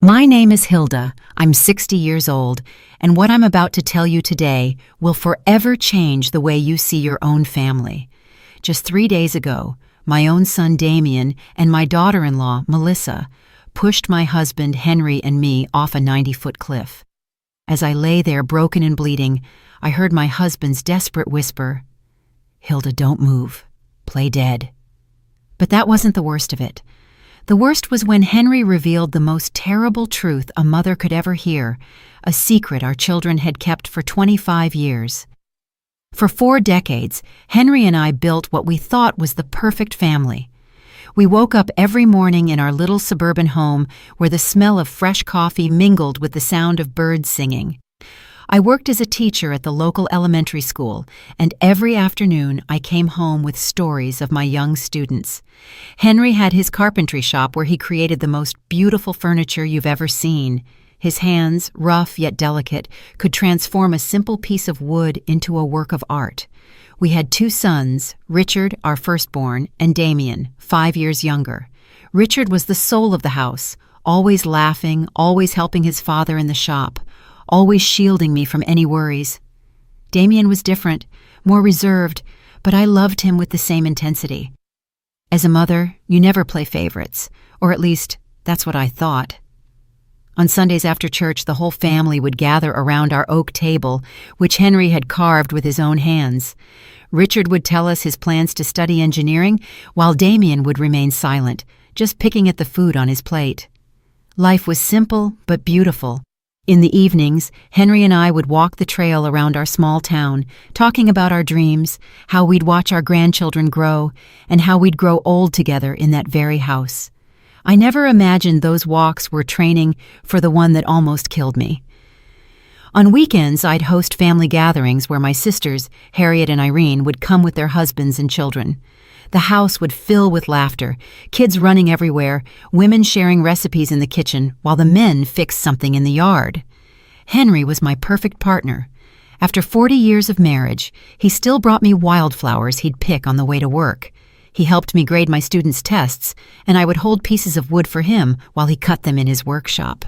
My name is Hilda. I'm 60 years old, and what I'm about to tell you today will forever change the way you see your own family. Just 3 days ago, my own son Damien and my daughter-in-law, Melissa, pushed my husband Henry and me off a 90-foot cliff. As I lay there broken and bleeding, I heard my husband's desperate whisper, "Hilda, don't move. Play dead." But that wasn't the worst of it. The worst was when Henry revealed the most terrible truth a mother could ever hear, a secret our children had kept for 25 years. For 4 decades, Henry and I built what we thought was the perfect family. We woke up every morning in our little suburban home where the smell of fresh coffee mingled with the sound of birds singing. I worked as a teacher at the local elementary school, and every afternoon I came home with stories of my young students. Henry had his carpentry shop where he created the most beautiful furniture you've ever seen. His hands, rough yet delicate, could transform a simple piece of wood into a work of art. We had 2 sons, Richard, our firstborn, and Damien, 5 years younger. Richard was the soul of the house, always laughing, always helping his father in the shop, always shielding me from any worries. Damien was different, more reserved, but I loved him with the same intensity. As a mother, you never play favorites, or at least, that's what I thought. On Sundays after church, the whole family would gather around our oak table, which Henry had carved with his own hands. Richard would tell us his plans to study engineering, while Damien would remain silent, just picking at the food on his plate. Life was simple but beautiful. In the evenings, Henry and I would walk the trail around our small town, talking about our dreams, how we'd watch our grandchildren grow, and how we'd grow old together in that very house. I never imagined those walks were training for the one that almost killed me. On weekends, I'd host family gatherings where my sisters, Harriet and Irene, would come with their husbands and children. The house would fill with laughter, kids running everywhere, women sharing recipes in the kitchen, while the men fixed something in the yard. Henry was my perfect partner. After 40 years of marriage, he still brought me wildflowers he'd pick on the way to work. He helped me grade my students' tests, and I would hold pieces of wood for him while he cut them in his workshop.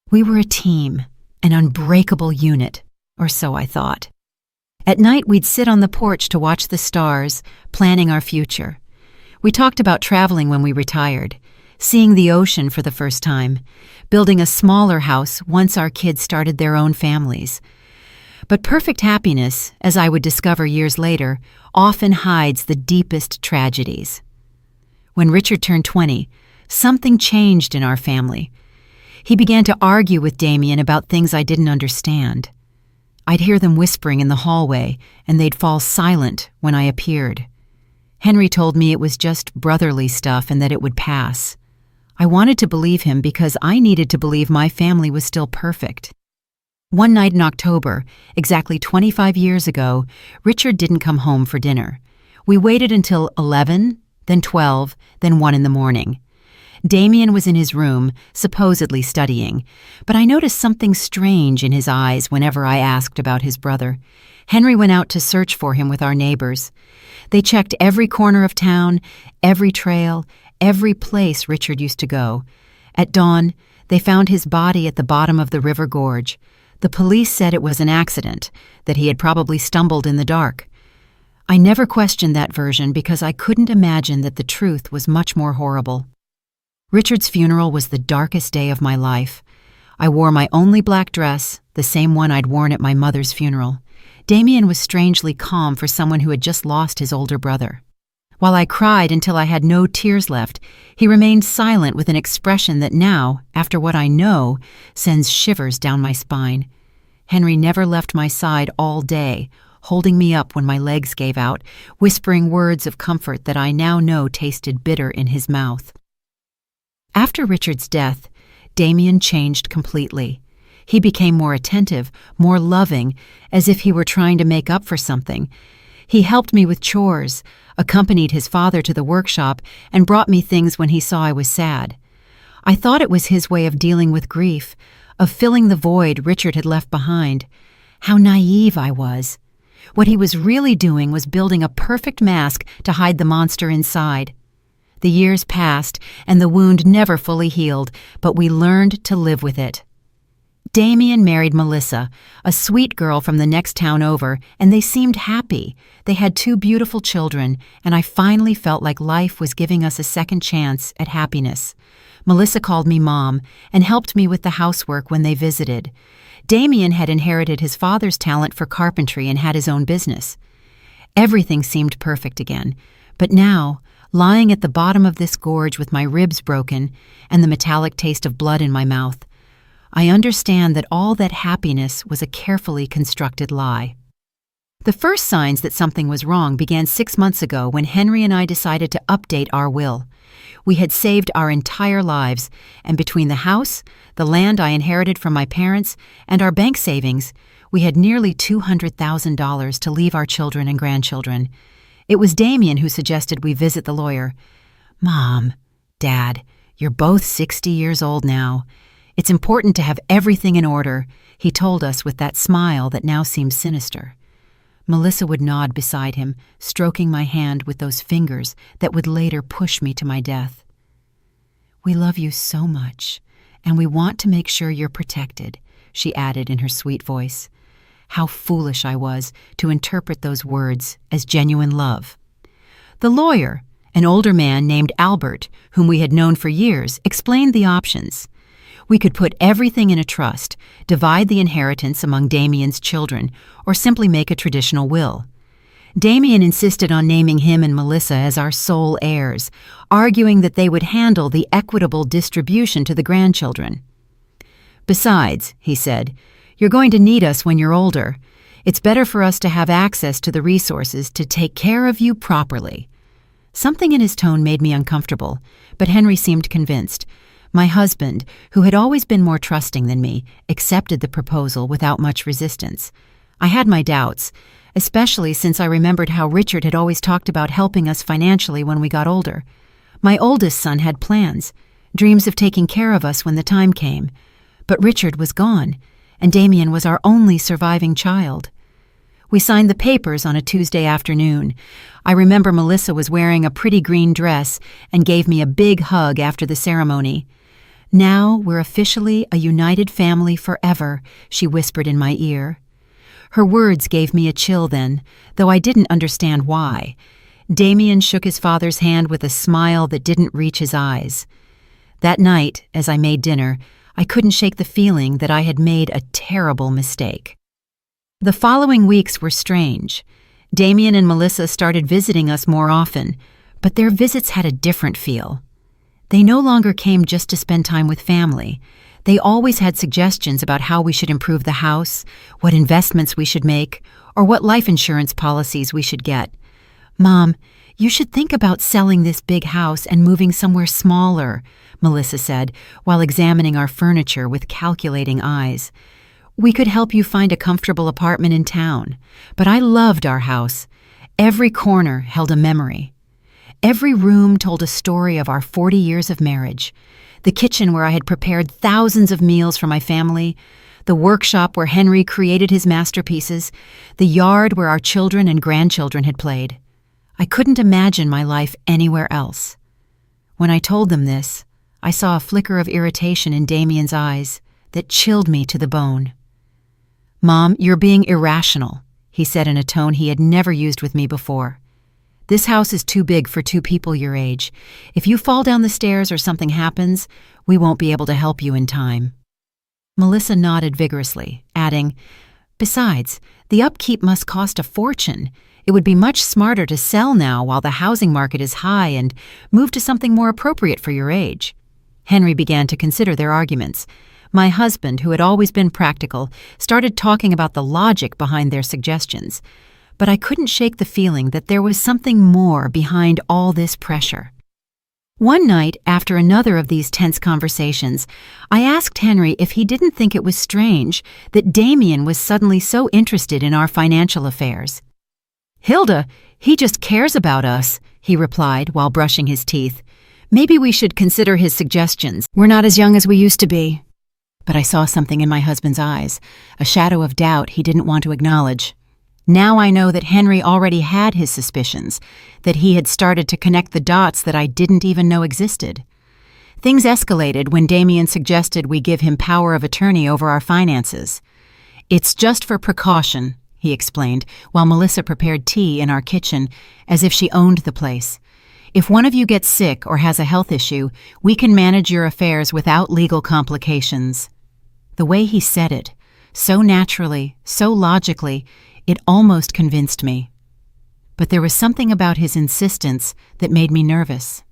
We were a team, an unbreakable unit, or so I thought. At night, we'd sit on the porch to watch the stars, planning our future. We talked about traveling when we retired, seeing the ocean for the first time, building a smaller house once our kids started their own families. But perfect happiness, as I would discover years later, often hides the deepest tragedies. When Richard turned 20, something changed in our family. He began to argue with Damien about things I didn't understand. I'd hear them whispering in the hallway, and they'd fall silent when I appeared. Henry told me it was just brotherly stuff and that it would pass. I wanted to believe him because I needed to believe my family was still perfect. One night in October, exactly 25 years ago, Richard didn't come home for dinner. We waited until 11, then 12, then 1 in the morning. Damien was in his room, supposedly studying, but I noticed something strange in his eyes whenever I asked about his brother. Henry went out to search for him with our neighbors. They checked every corner of town, every trail, every place Richard used to go. At dawn, they found his body at the bottom of the river gorge. The police said it was an accident, that he had probably stumbled in the dark. I never questioned that version because I couldn't imagine that the truth was much more horrible. Richard's funeral was the darkest day of my life. I wore my only black dress, the same one I'd worn at my mother's funeral. Damien was strangely calm for someone who had just lost his older brother. While I cried until I had no tears left, he remained silent with an expression that now, after what I know, sends shivers down my spine. Henry never left my side all day, holding me up when my legs gave out, whispering words of comfort that I now know tasted bitter in his mouth. After Richard's death, Damien changed completely. He became more attentive, more loving, as if he were trying to make up for something. He helped me with chores, accompanied his father to the workshop, and brought me things when he saw I was sad. I thought it was his way of dealing with grief, of filling the void Richard had left behind. How naive I was. What he was really doing was building a perfect mask to hide the monster inside. The years passed, and the wound never fully healed, but we learned to live with it. Damien married Melissa, a sweet girl from the next town over, and they seemed happy. They had 2 beautiful children, and I finally felt like life was giving us a second chance at happiness. Melissa called me Mom and helped me with the housework when they visited. Damien had inherited his father's talent for carpentry and had his own business. Everything seemed perfect again, but now, lying at the bottom of this gorge with my ribs broken and the metallic taste of blood in my mouth, I understand that all that happiness was a carefully constructed lie. The first signs that something was wrong began 6 months ago when Henry and I decided to update our will. We had saved our entire lives, and between the house, the land I inherited from my parents, and our bank savings, we had nearly $200,000 to leave our children and grandchildren. It was Damien who suggested we visit the lawyer. "Mom, Dad, you're both 60 years old now. It's important to have everything in order," he told us with that smile that now seems sinister. Melissa would nod beside him, stroking my hand with those fingers that would later push me to my death. "We love you so much, and we want to make sure you're protected," she added in her sweet voice. How foolish I was to interpret those words as genuine love. The lawyer, an older man named Albert, whom we had known for years, explained the options. We could put everything in a trust, divide the inheritance among Damien's children, or simply make a traditional will. Damien insisted on naming him and Melissa as our sole heirs, arguing that they would handle the equitable distribution to the grandchildren. "Besides," he said, "you're going to need us when you're older. It's better for us to have access to the resources to take care of you properly." Something in his tone made me uncomfortable, but Henry seemed convinced. My husband, who had always been more trusting than me, accepted the proposal without much resistance. I had my doubts, especially since I remembered how Richard had always talked about helping us financially when we got older. My oldest son had plans, dreams of taking care of us when the time came. But Richard was gone, and Damien was our only surviving child. We signed the papers on a Tuesday afternoon. I remember Melissa was wearing a pretty green dress and gave me a big hug after the ceremony. "Now we're officially a united family forever," she whispered in my ear. Her words gave me a chill then, though I didn't understand why. Damien shook his father's hand with a smile that didn't reach his eyes. That night, as I made dinner, I couldn't shake the feeling that I had made a terrible mistake. The following weeks were strange. Damien and Melissa started visiting us more often, but their visits had a different feel. They no longer came just to spend time with family. They always had suggestions about how we should improve the house, what investments we should make, or what life insurance policies we should get. "Mom, you should think about selling this big house and moving somewhere smaller," Melissa said, while examining our furniture with calculating eyes. "We could help you find a comfortable apartment in town, but I loved our house. Every corner held a memory. Every room told a story of our 40 years of marriage. The kitchen where I had prepared thousands of meals for my family, the workshop where Henry created his masterpieces, the yard where our children and grandchildren had played. I couldn't imagine my life anywhere else." When I told them this, I saw a flicker of irritation in Damien's eyes that chilled me to the bone. "Mom, you're being irrational," he said in a tone he had never used with me before. "This house is too big for 2 people your age. If you fall down the stairs or something happens, we won't be able to help you in time." Melissa nodded vigorously, adding, "Besides, the upkeep must cost a fortune. It would be much smarter to sell now while the housing market is high and move to something more appropriate for your age." Henry began to consider their arguments. My husband, who had always been practical, started talking about the logic behind their suggestions. But I couldn't shake the feeling that there was something more behind all this pressure. One night, after another of these tense conversations, I asked Henry if he didn't think it was strange that Damien was suddenly so interested in our financial affairs. "Hilda, he just cares about us," he replied while brushing his teeth. "Maybe we should consider his suggestions. We're not as young as we used to be." But I saw something in my husband's eyes, a shadow of doubt he didn't want to acknowledge. Now I know that Henry already had his suspicions, that he had started to connect the dots that I didn't even know existed. Things escalated when Damien suggested we give him power of attorney over our finances. "It's just for precaution," he explained, while Melissa prepared tea in our kitchen as if she owned the place. "If one of you gets sick or has a health issue, we can manage your affairs without legal complications." The way he said it, so naturally, so logically, it almost convinced me. But there was something about his insistence that made me nervous.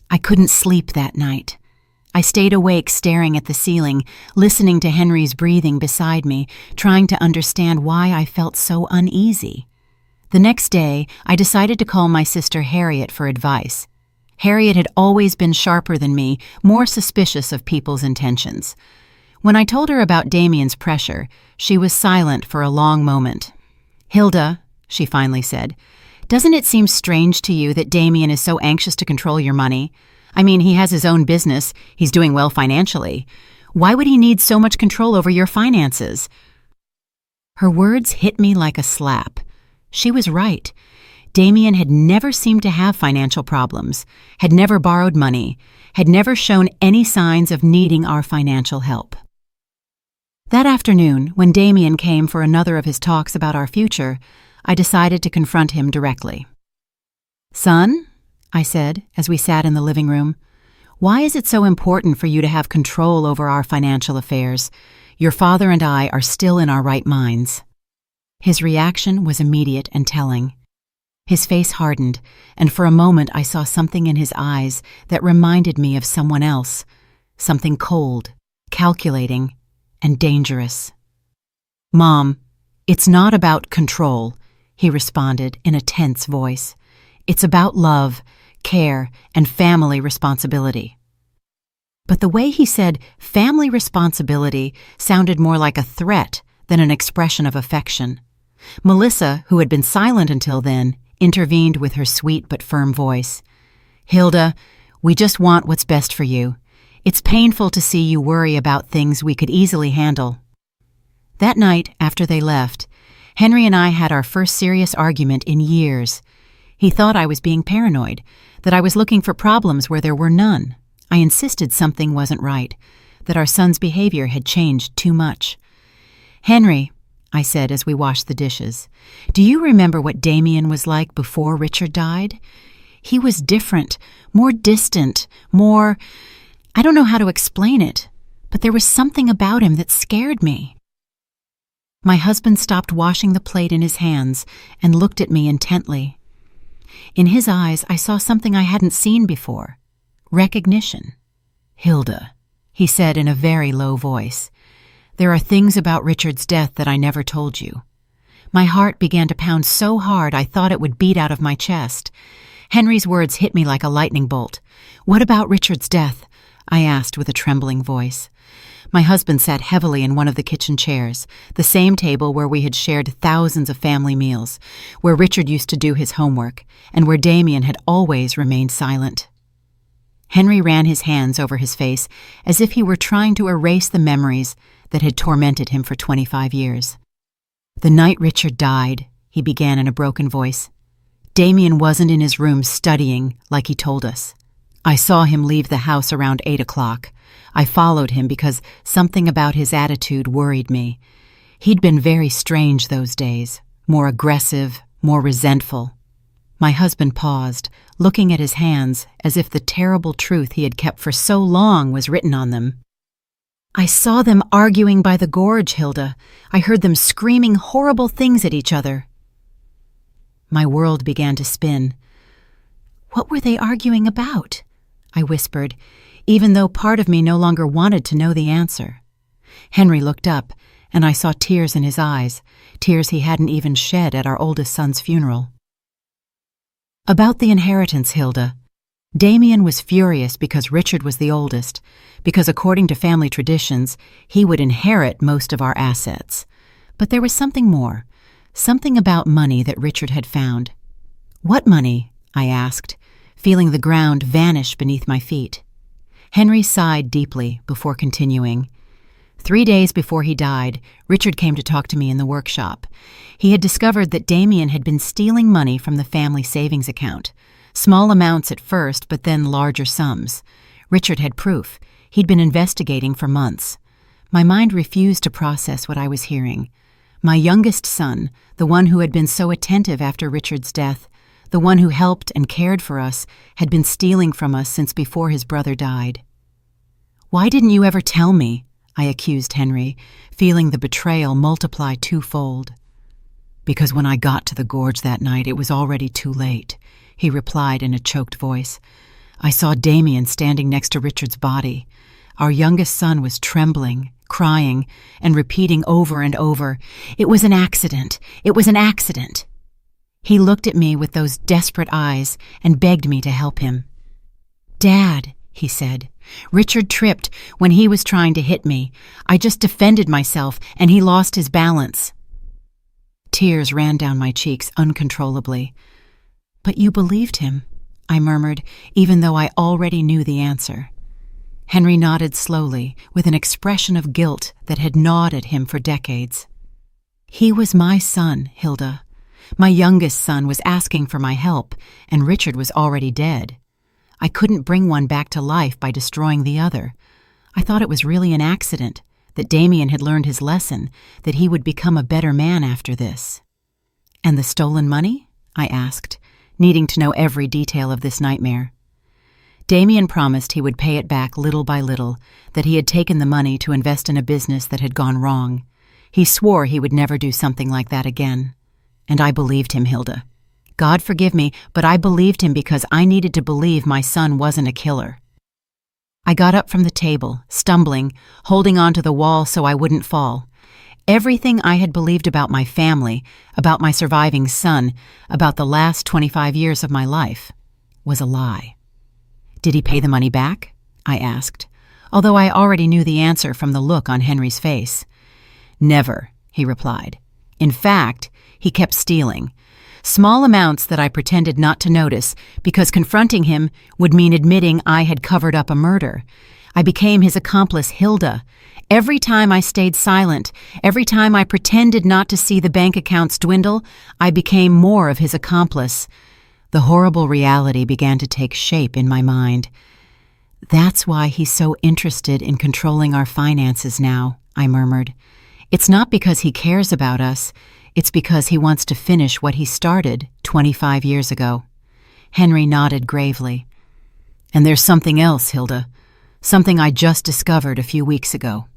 I couldn't sleep that night. I stayed awake staring at the ceiling, listening to Henry's breathing beside me, trying to understand why I felt so uneasy. The next day, I decided to call my sister Harriet for advice. Harriet had always been sharper than me, more suspicious of people's intentions. When I told her about Damien's pressure, she was silent for a long moment. "Hilda," she finally said, "doesn't it seem strange to you that Damien is so anxious to control your money? I mean, he has his own business, he's doing well financially. Why would he need so much control over your finances?" Her words hit me like a slap. She was right. Damien had never seemed to have financial problems, had never borrowed money, had never shown any signs of needing our financial help. That afternoon, when Damien came for another of his talks about our future, I decided to confront him directly. "Son," I said as we sat in the living room, "why is it so important for you to have control over our financial affairs? Your father and I are still in our right minds." His reaction was immediate and telling. His face hardened, and for a moment I saw something in his eyes that reminded me of someone else, something cold, calculating, and dangerous. "Mom, it's not about control," he responded in a tense voice. "It's about love, care, and family responsibility." But the way he said family responsibility sounded more like a threat than an expression of affection. Melissa, who had been silent until then, intervened with her sweet but firm voice. "Hilda, we just want what's best for you. It's painful to see you worry about things we could easily handle." That night, after they left, Henry and I had our first serious argument in years. He thought I was being paranoid, that I was looking for problems where there were none. I insisted something wasn't right, that our son's behavior had changed too much. "Henry," I said as we washed the dishes, "do you remember what Damien was like before Richard died? He was different, more distant, more... I don't know how to explain it, but there was something about him that scared me." My husband stopped washing the plate in his hands and looked at me intently. In his eyes, I saw something I hadn't seen before. Recognition. "Hilda," he said in a very low voice, "there are things about Richard's death that I never told you." My heart began to pound so hard I thought it would beat out of my chest. Henry's words hit me like a lightning bolt. "What about Richard's death?" I asked with a trembling voice. My husband sat heavily in one of the kitchen chairs, the same table where we had shared thousands of family meals, where Richard used to do his homework, and where Damien had always remained silent. Henry ran his hands over his face as if he were trying to erase the memories that had tormented him for 25 years. "The night Richard died," he began in a broken voice, "Damien wasn't in his room studying like he told us. I saw him leave the house around 8 o'clock. I followed him because something about his attitude worried me. He'd been very strange those days, more aggressive, more resentful." My husband paused, looking at his hands as if the terrible truth he had kept for so long was written on them. "I saw them arguing by the gorge, Hilda. I heard them screaming horrible things at each other." My world began to spin. "What were they arguing about?" I whispered, even though part of me no longer wanted to know the answer. Henry looked up, and I saw tears in his eyes, tears he hadn't even shed at our oldest son's funeral. "About the inheritance, Hilda. Damien was furious because Richard was the oldest, because according to family traditions, he would inherit most of our assets. But there was something more, something about money that Richard had found." "What money?" I asked, feeling the ground vanish beneath my feet. Henry sighed deeply before continuing. 3 days before he died, Richard came to talk to me in the workshop. He had discovered that Damien had been stealing money from the family savings account. Small amounts at first, but then larger sums. Richard had proof. He'd been investigating for months. My mind refused to process what I was hearing. My youngest son, the one who had been so attentive after Richard's death, the one who helped and cared for us, had been stealing from us since before his brother died. "Why didn't you ever tell me?" I accused Henry, feeling the betrayal multiply twofold. "Because when I got to the gorge that night, it was already too late," he replied in a choked voice. "I saw Damien standing next to Richard's body. Our youngest son was trembling, crying, and repeating over and over, 'It was an accident! It was an accident!' He looked at me with those desperate eyes and begged me to help him. 'Dad,' he said, 'Richard tripped when he was trying to hit me. I just defended myself and he lost his balance.' Tears ran down my cheeks uncontrollably. 'But you believed him,' I murmured, even though I already knew the answer. Henry nodded slowly, with an expression of guilt that had gnawed at him for decades. 'He was my son, Hilda. My youngest son was asking for my help, and Richard was already dead. I couldn't bring one back to life by destroying the other. I thought it was really an accident, that Damien had learned his lesson, that he would become a better man after this.' 'And the stolen money?' I asked, needing to know every detail of this nightmare. Damien promised he would pay it back little by little, that he had taken the money to invest in a business that had gone wrong. He swore he would never do something like that again. And I believed him, Hilda. God forgive me, but I believed him because I needed to believe my son wasn't a killer. I got up from the table, stumbling, holding onto the wall so I wouldn't fall. Everything I had believed about my family, about my surviving son, about the last 25 years of my life, was a lie. 'Did he pay the money back?' I asked, although I already knew the answer from the look on Henry's face. 'Never,' he replied. 'In fact, he kept stealing. Small amounts that I pretended not to notice because confronting him would mean admitting I had covered up a murder. I became his accomplice, Hilda. Every time I stayed silent, every time I pretended not to see the bank accounts dwindle, I became more of his accomplice. The horrible reality began to take shape in my mind. That's why he's so interested in controlling our finances now,' I murmured. 'It's not because he cares about us. It's because he wants to finish what he started 25 years ago.' Henry nodded gravely. 'And there's something else, Hilda. Something I just discovered a few weeks ago.'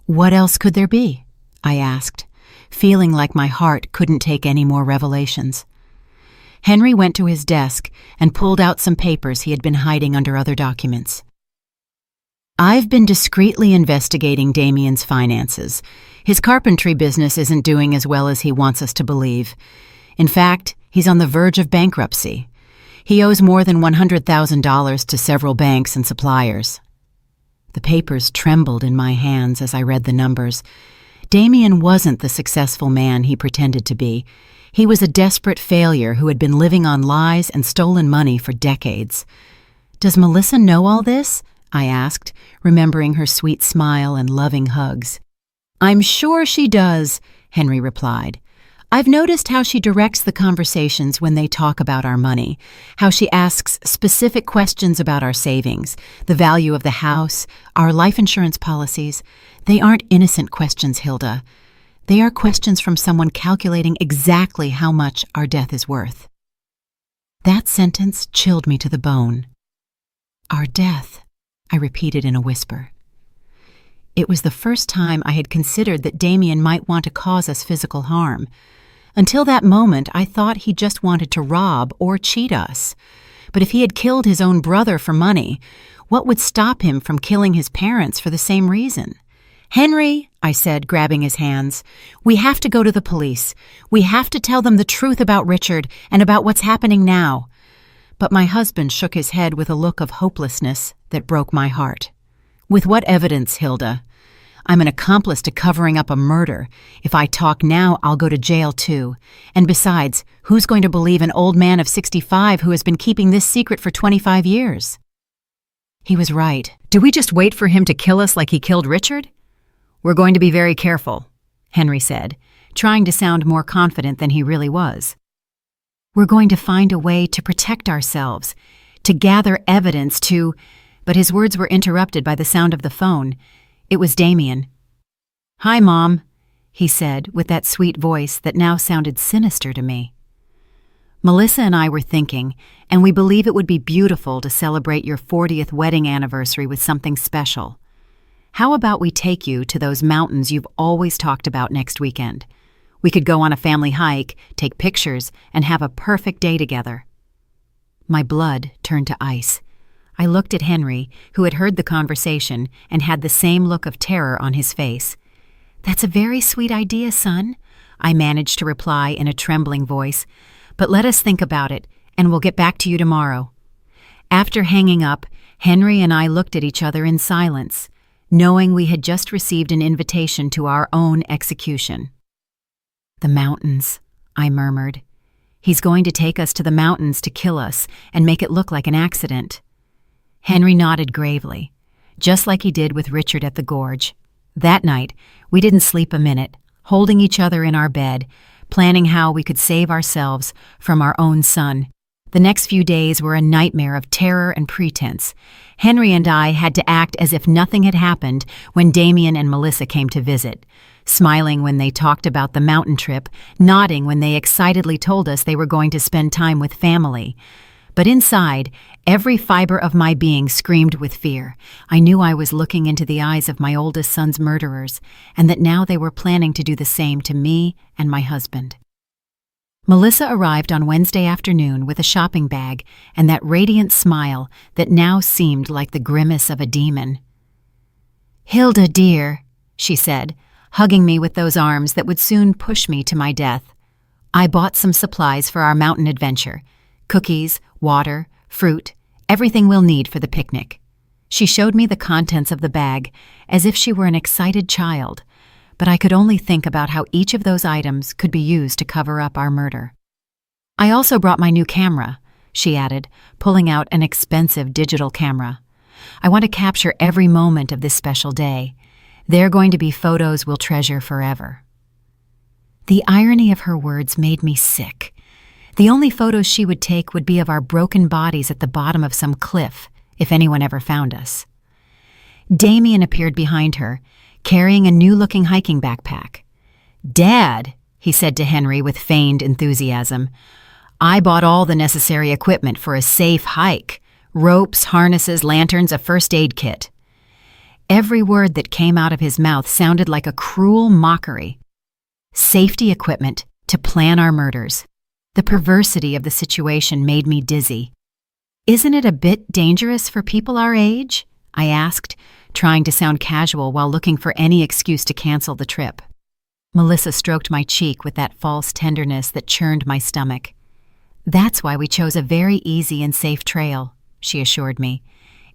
'What else could there be?' I asked, feeling like my heart couldn't take any more revelations. Henry went to his desk and pulled out some papers he had been hiding under other documents. 'I've been discreetly investigating Damien's finances. His carpentry business isn't doing as well as he wants us to believe. In fact, he's on the verge of bankruptcy. He owes more than $100,000 to several banks and suppliers.' The papers trembled in my hands as I read the numbers. Damien wasn't the successful man he pretended to be. He was a desperate failure who had been living on lies and stolen money for decades. 'Does Melissa know all this?' I asked, remembering her sweet smile and loving hugs. 'I'm sure she does,' Henry replied. 'I've noticed how she directs the conversations when they talk about our money, how she asks specific questions about our savings, the value of the house, our life insurance policies. They aren't innocent questions, Hilda. They are questions from someone calculating exactly how much our death is worth.' That sentence chilled me to the bone. 'Our death,' I repeated in a whisper. It was the first time I had considered that Damien might want to cause us physical harm. Until that moment, I thought he just wanted to rob or cheat us. But if he had killed his own brother for money, what would stop him from killing his parents for the same reason? 'Henry,' I said, grabbing his hands, 'we have to go to the police. We have to tell them the truth about Richard and about what's happening now.' But my husband shook his head with a look of hopelessness that broke my heart. 'With what evidence, Hilda? I'm an accomplice to covering up a murder. If I talk now, I'll go to jail too. And besides, who's going to believe an old man of 65 who has been keeping this secret for 25 years? He was right. Do we just wait for him to kill us like he killed Richard? We're going to be very careful, Henry said, trying to sound more confident than he really was. We're going to find a way to protect ourselves, to gather evidence to... But his words were interrupted by the sound of the phone. It was Damien. "Hi, Mom," he said with that sweet voice that now sounded sinister to me. "Melissa and I were thinking, and we believe it would be beautiful to celebrate your 40th wedding anniversary with something special. How about we take you to those mountains you've always talked about next weekend? We could go on a family hike, take pictures, and have a perfect day together." My blood turned to ice. I looked at Henry, who had heard the conversation and had the same look of terror on his face. "That's a very sweet idea, son," I managed to reply in a trembling voice. "But let us think about it, and we'll get back to you tomorrow." After hanging up, Henry and I looked at each other in silence, knowing we had just received an invitation to our own execution. "The mountains," I murmured. "He's going to take us to the mountains to kill us and make it look like an accident." Henry nodded gravely, just like he did with Richard at the gorge. That night, we didn't sleep a minute, holding each other in our bed, planning how we could save ourselves from our own son. The next few days were a nightmare of terror and pretense. Henry and I had to act as if nothing had happened when Damien and Melissa came to visit, smiling when they talked about the mountain trip, nodding when they excitedly told us they were going to spend time with family. But inside, every fiber of my being screamed with fear. I knew I was looking into the eyes of my oldest son's murderers, and that now they were planning to do the same to me and my husband. Melissa arrived on Wednesday afternoon with a shopping bag and that radiant smile that now seemed like the grimace of a demon. "Hilda, dear," she said, hugging me with those arms that would soon push me to my death. "I bought some supplies for our mountain adventure. Cookies, water, fruit, everything we'll need for the picnic." She showed me the contents of the bag as if she were an excited child, but I could only think about how each of those items could be used to cover up our murder. "I also brought my new camera," she added, pulling out an expensive digital camera. "I want to capture every moment of this special day. They're going to be photos we'll treasure forever." The irony of her words made me sick. The only photos she would take would be of our broken bodies at the bottom of some cliff, if anyone ever found us. Damien appeared behind her, carrying a new-looking hiking backpack. "Dad," he said to Henry with feigned enthusiasm, "I bought all the necessary equipment for a safe hike. Ropes, harnesses, lanterns, a first aid kit." Every word that came out of his mouth sounded like a cruel mockery. Safety equipment to plan our murders. The perversity of the situation made me dizzy. "Isn't it a bit dangerous for people our age?" I asked, trying to sound casual while looking for any excuse to cancel the trip. Melissa stroked my cheek with that false tenderness that churned my stomach. "That's why we chose a very easy and safe trail," she assured me.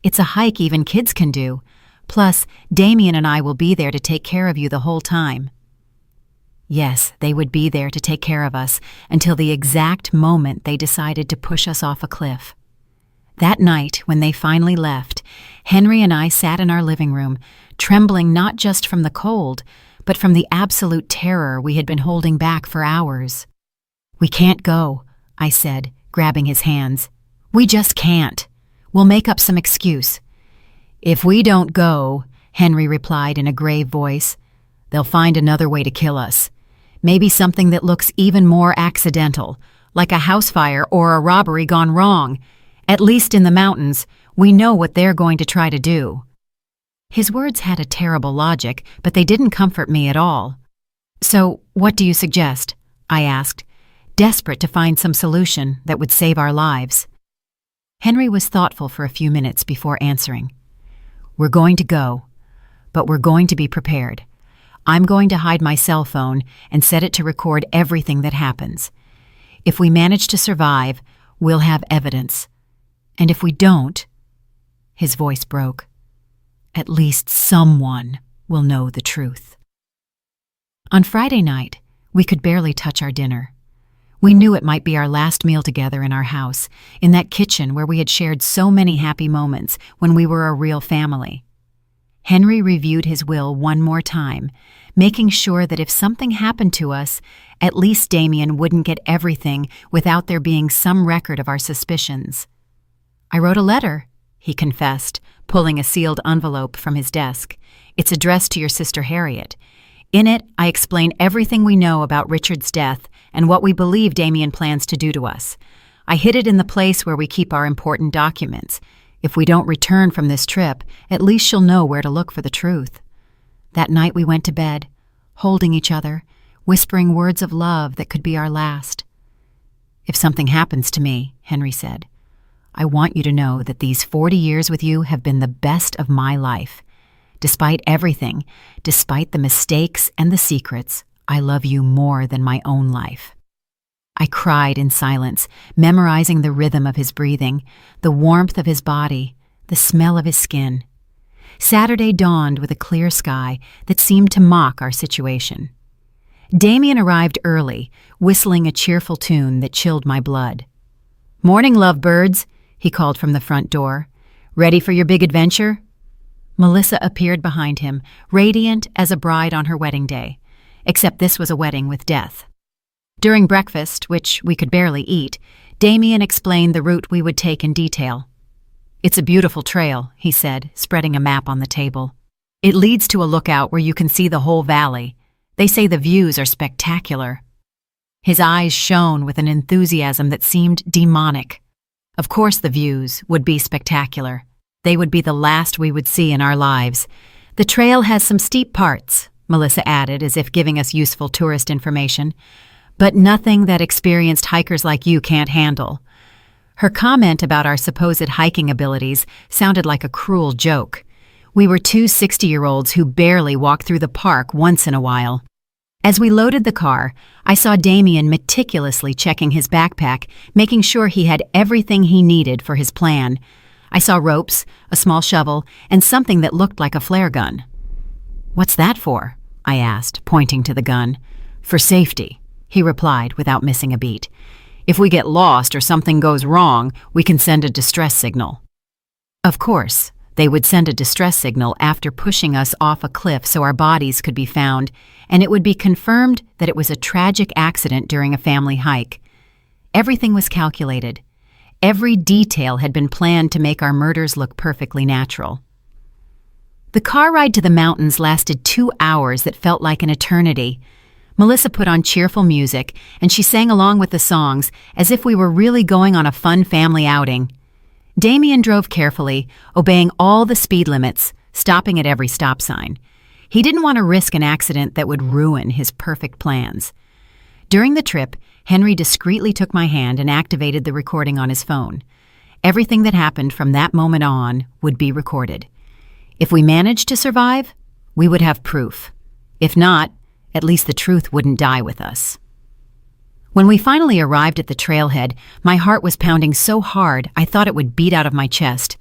"It's a hike even kids can do. Plus, Damien and I will be there to take care of you the whole time." Yes, they would be there to take care of us until the exact moment they decided to push us off a cliff. That night, when they finally left, Henry and I sat in our living room, trembling not just from the cold, but from the absolute terror we had been holding back for hours. "We can't go," I said, grabbing his hands. "We just can't. We'll make up some excuse." "If we don't go," Henry replied in a grave voice, "they'll find another way to kill us. Maybe something that looks even more accidental, like a house fire or a robbery gone wrong. At least in the mountains, we know what they're going to try to do." His words had a terrible logic, but they didn't comfort me at all. "So, what do you suggest?" I asked, desperate to find some solution that would save our lives. Henry was thoughtful for a few minutes before answering. "We're going to go, but we're going to be prepared. I'm going to hide my cell phone and set it to record everything that happens. If we manage to survive, we'll have evidence. And if we don't," his voice broke, "at least someone will know the truth." On Friday night, we could barely touch our dinner. We knew it might be our last meal together in our house, in that kitchen where we had shared so many happy moments when we were a real family. Henry reviewed his will one more time, making sure that if something happened to us, at least Damien wouldn't get everything without there being some record of our suspicions. "I wrote a letter," he confessed, pulling a sealed envelope from his desk. "It's addressed to your sister Harriet. In it, I explain everything we know about Richard's death and what we believe Damien plans to do to us. I hid it in the place where we keep our important documents. If we don't return from this trip, at least she'll know where to look for the truth." That night we went to bed, holding each other, whispering words of love that could be our last. "If something happens to me," Henry said, "I want you to know that these 40 years with you have been the best of my life. Despite everything, despite the mistakes and the secrets, I love you more than my own life." I cried in silence, memorizing the rhythm of his breathing, the warmth of his body, the smell of his skin. Saturday dawned with a clear sky that seemed to mock our situation. Damien arrived early, whistling a cheerful tune that chilled my blood. "Morning, lovebirds," he called from the front door. "Ready for your big adventure?" Melissa appeared behind him, radiant as a bride on her wedding day, except this was a wedding with death. During breakfast, which we could barely eat, Damien explained the route we would take in detail. "It's a beautiful trail," he said, spreading a map on the table. "It leads to a lookout where you can see the whole valley. They say the views are spectacular." His eyes shone with an enthusiasm that seemed demonic. Of course the views would be spectacular. They would be the last we would see in our lives. "The trail has some steep parts," Melissa added, as if giving us useful tourist information, "but nothing that experienced hikers like you can't handle." Her comment about our supposed hiking abilities sounded like a cruel joke. We were two 60-year-olds who barely walked through the park once in a while. As we loaded the car, I saw Damien meticulously checking his backpack, making sure he had everything he needed for his plan. I saw ropes, a small shovel, and something that looked like a flare gun. "What's that for?" I asked, pointing to the gun. "For safety," he replied without missing a beat. "If we get lost or something goes wrong, we can send a distress signal." Of course, they would send a distress signal after pushing us off a cliff so our bodies could be found, and it would be confirmed that it was a tragic accident during a family hike. Everything was calculated. Every detail had been planned to make our murders look perfectly natural. The car ride to the mountains lasted 2 hours that felt like an eternity. Melissa put on cheerful music, and she sang along with the songs as if we were really going on a fun family outing. Damien drove carefully, obeying all the speed limits, stopping at every stop sign. He didn't want to risk an accident that would ruin his perfect plans. During the trip, Henry discreetly took my hand and activated the recording on his phone. Everything that happened from that moment on would be recorded. If we managed to survive, we would have proof. If not, at least the truth wouldn't die with us. When we finally arrived at the trailhead, my heart was pounding so hard I thought it would beat out of my chest.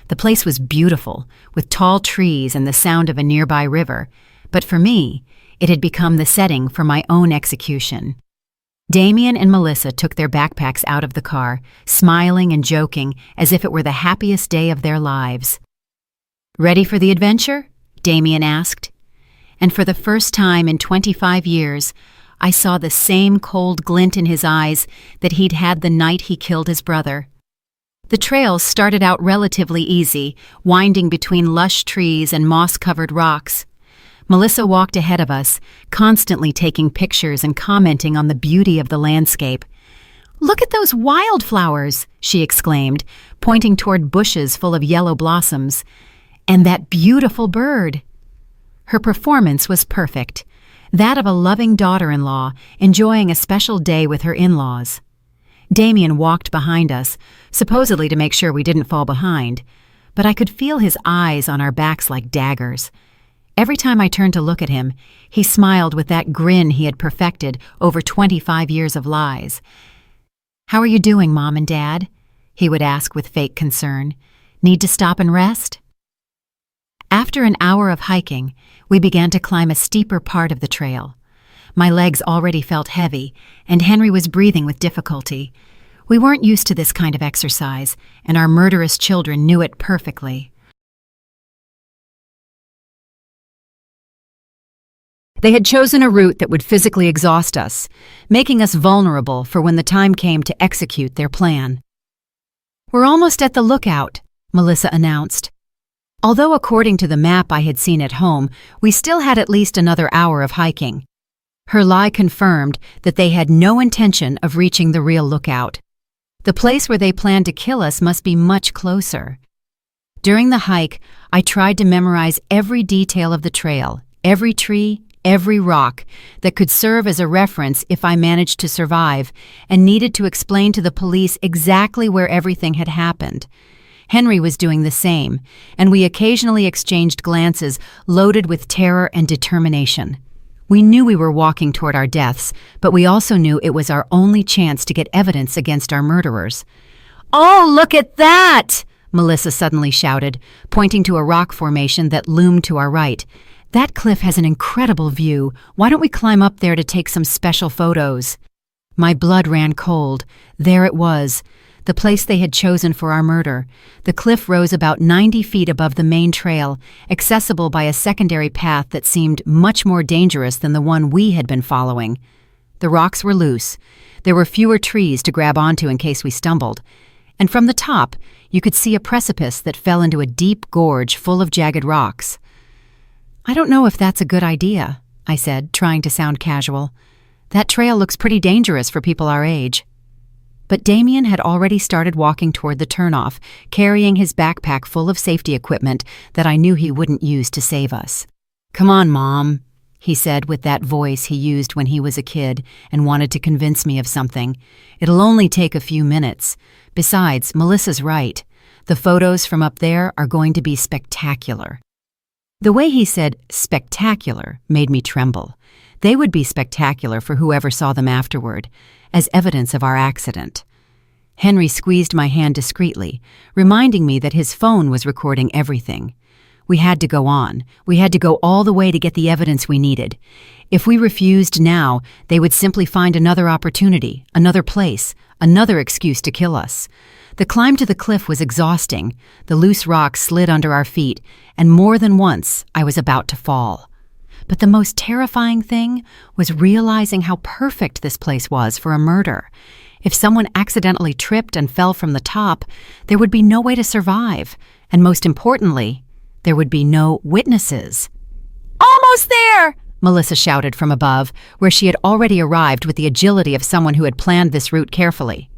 The place was beautiful, with tall trees and the sound of a nearby river, but for me, it had become the setting for my own execution. Damien and Melissa took their backpacks out of the car, smiling and joking as if it were the happiest day of their lives. "Ready for the adventure?" Damien asked. And for the first time in 25 years, I saw the same cold glint in his eyes that he'd had the night he killed his brother. The trail started out relatively easy, winding between lush trees and moss-covered rocks. Melissa walked ahead of us, constantly taking pictures and commenting on the beauty of the landscape. "Look at those wildflowers!" she exclaimed, pointing toward bushes full of yellow blossoms. "And that beautiful bird!" Her performance was perfect, that of a loving daughter-in-law enjoying a special day with her in-laws. Damien walked behind us, supposedly to make sure we didn't fall behind, but I could feel his eyes on our backs like daggers. Every time I turned to look at him, he smiled with that grin he had perfected over 25 years of lies. "How are you doing, Mom and Dad?" he would ask with fake concern. "Need to stop and rest?" After an hour of hiking, we began to climb a steeper part of the trail. My legs already felt heavy, and Henry was breathing with difficulty. We weren't used to this kind of exercise, and our murderous children knew it perfectly. They had chosen a route that would physically exhaust us, making us vulnerable for when the time came to execute their plan. "We're almost at the lookout," Melissa announced. Although according to the map I had seen at home, we still had at least another hour of hiking. Her lie confirmed that they had no intention of reaching the real lookout. The place where they planned to kill us must be much closer. During the hike, I tried to memorize every detail of the trail, every tree, every rock that could serve as a reference if I managed to survive, and needed to explain to the police exactly where everything had happened. Henry was doing the same, and we occasionally exchanged glances loaded with terror and determination. We knew we were walking toward our deaths, but we also knew it was our only chance to get evidence against our murderers. "Oh, look at that!" Melissa suddenly shouted, pointing to a rock formation that loomed to our right. "That cliff has an incredible view. Why don't we climb up there to take some special photos?" My blood ran cold. There it was, the place they had chosen for our murder. The cliff rose about 90 feet above the main trail, accessible by a secondary path that seemed much more dangerous than the one we had been following. The rocks were loose. There were fewer trees to grab onto in case we stumbled. And from the top, you could see a precipice that fell into a deep gorge full of jagged rocks. "I don't know if that's a good idea," I said, trying to sound casual. "That trail looks pretty dangerous for people our age." But Damien had already started walking toward the turnoff, carrying his backpack full of safety equipment that I knew he wouldn't use to save us. "Come on, Mom," he said with that voice he used when he was a kid and wanted to convince me of something. "It'll only take a few minutes. Besides, Melissa's right. The photos from up there are going to be spectacular." The way he said spectacular made me tremble. They would be spectacular for whoever saw them afterward, as evidence of our accident. Henry squeezed my hand discreetly, reminding me that his phone was recording everything. We had to go on. We had to go all the way to get the evidence we needed. If we refused now, they would simply find another opportunity, another place, another excuse to kill us. The climb to the cliff was exhausting. The loose rocks slid under our feet, and more than once I was about to fall. But the most terrifying thing was realizing how perfect this place was for a murder. If someone accidentally tripped and fell from the top, there would be no way to survive, and most importantly, there would be no witnesses. "Almost there!" Melissa shouted from above, where she had already arrived with the agility of someone who had planned this route carefully.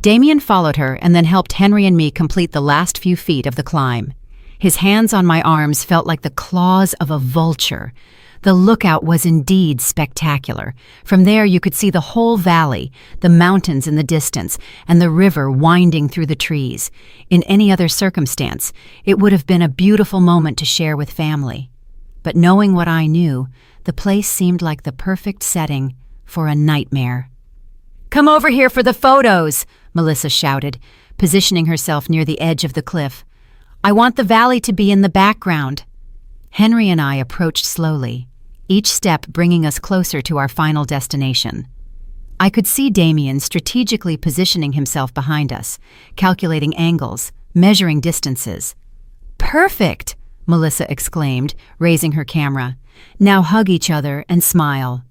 Damien followed her and then helped Henry and me complete the last few feet of the climb. His hands on my arms felt like the claws of a vulture. The lookout was indeed spectacular. From there you could see the whole valley, the mountains in the distance, and the river winding through the trees. In any other circumstance, it would have been a beautiful moment to share with family. But knowing what I knew, the place seemed like the perfect setting for a nightmare. "Come over here for the photos," Melissa shouted, positioning herself near the edge of the cliff. "I want the valley to be in the background." Henry and I approached slowly, each step bringing us closer to our final destination. I could see Damien strategically positioning himself behind us, calculating angles, measuring distances. "Perfect!" Melissa exclaimed, raising her camera. "Now hug each other and smile."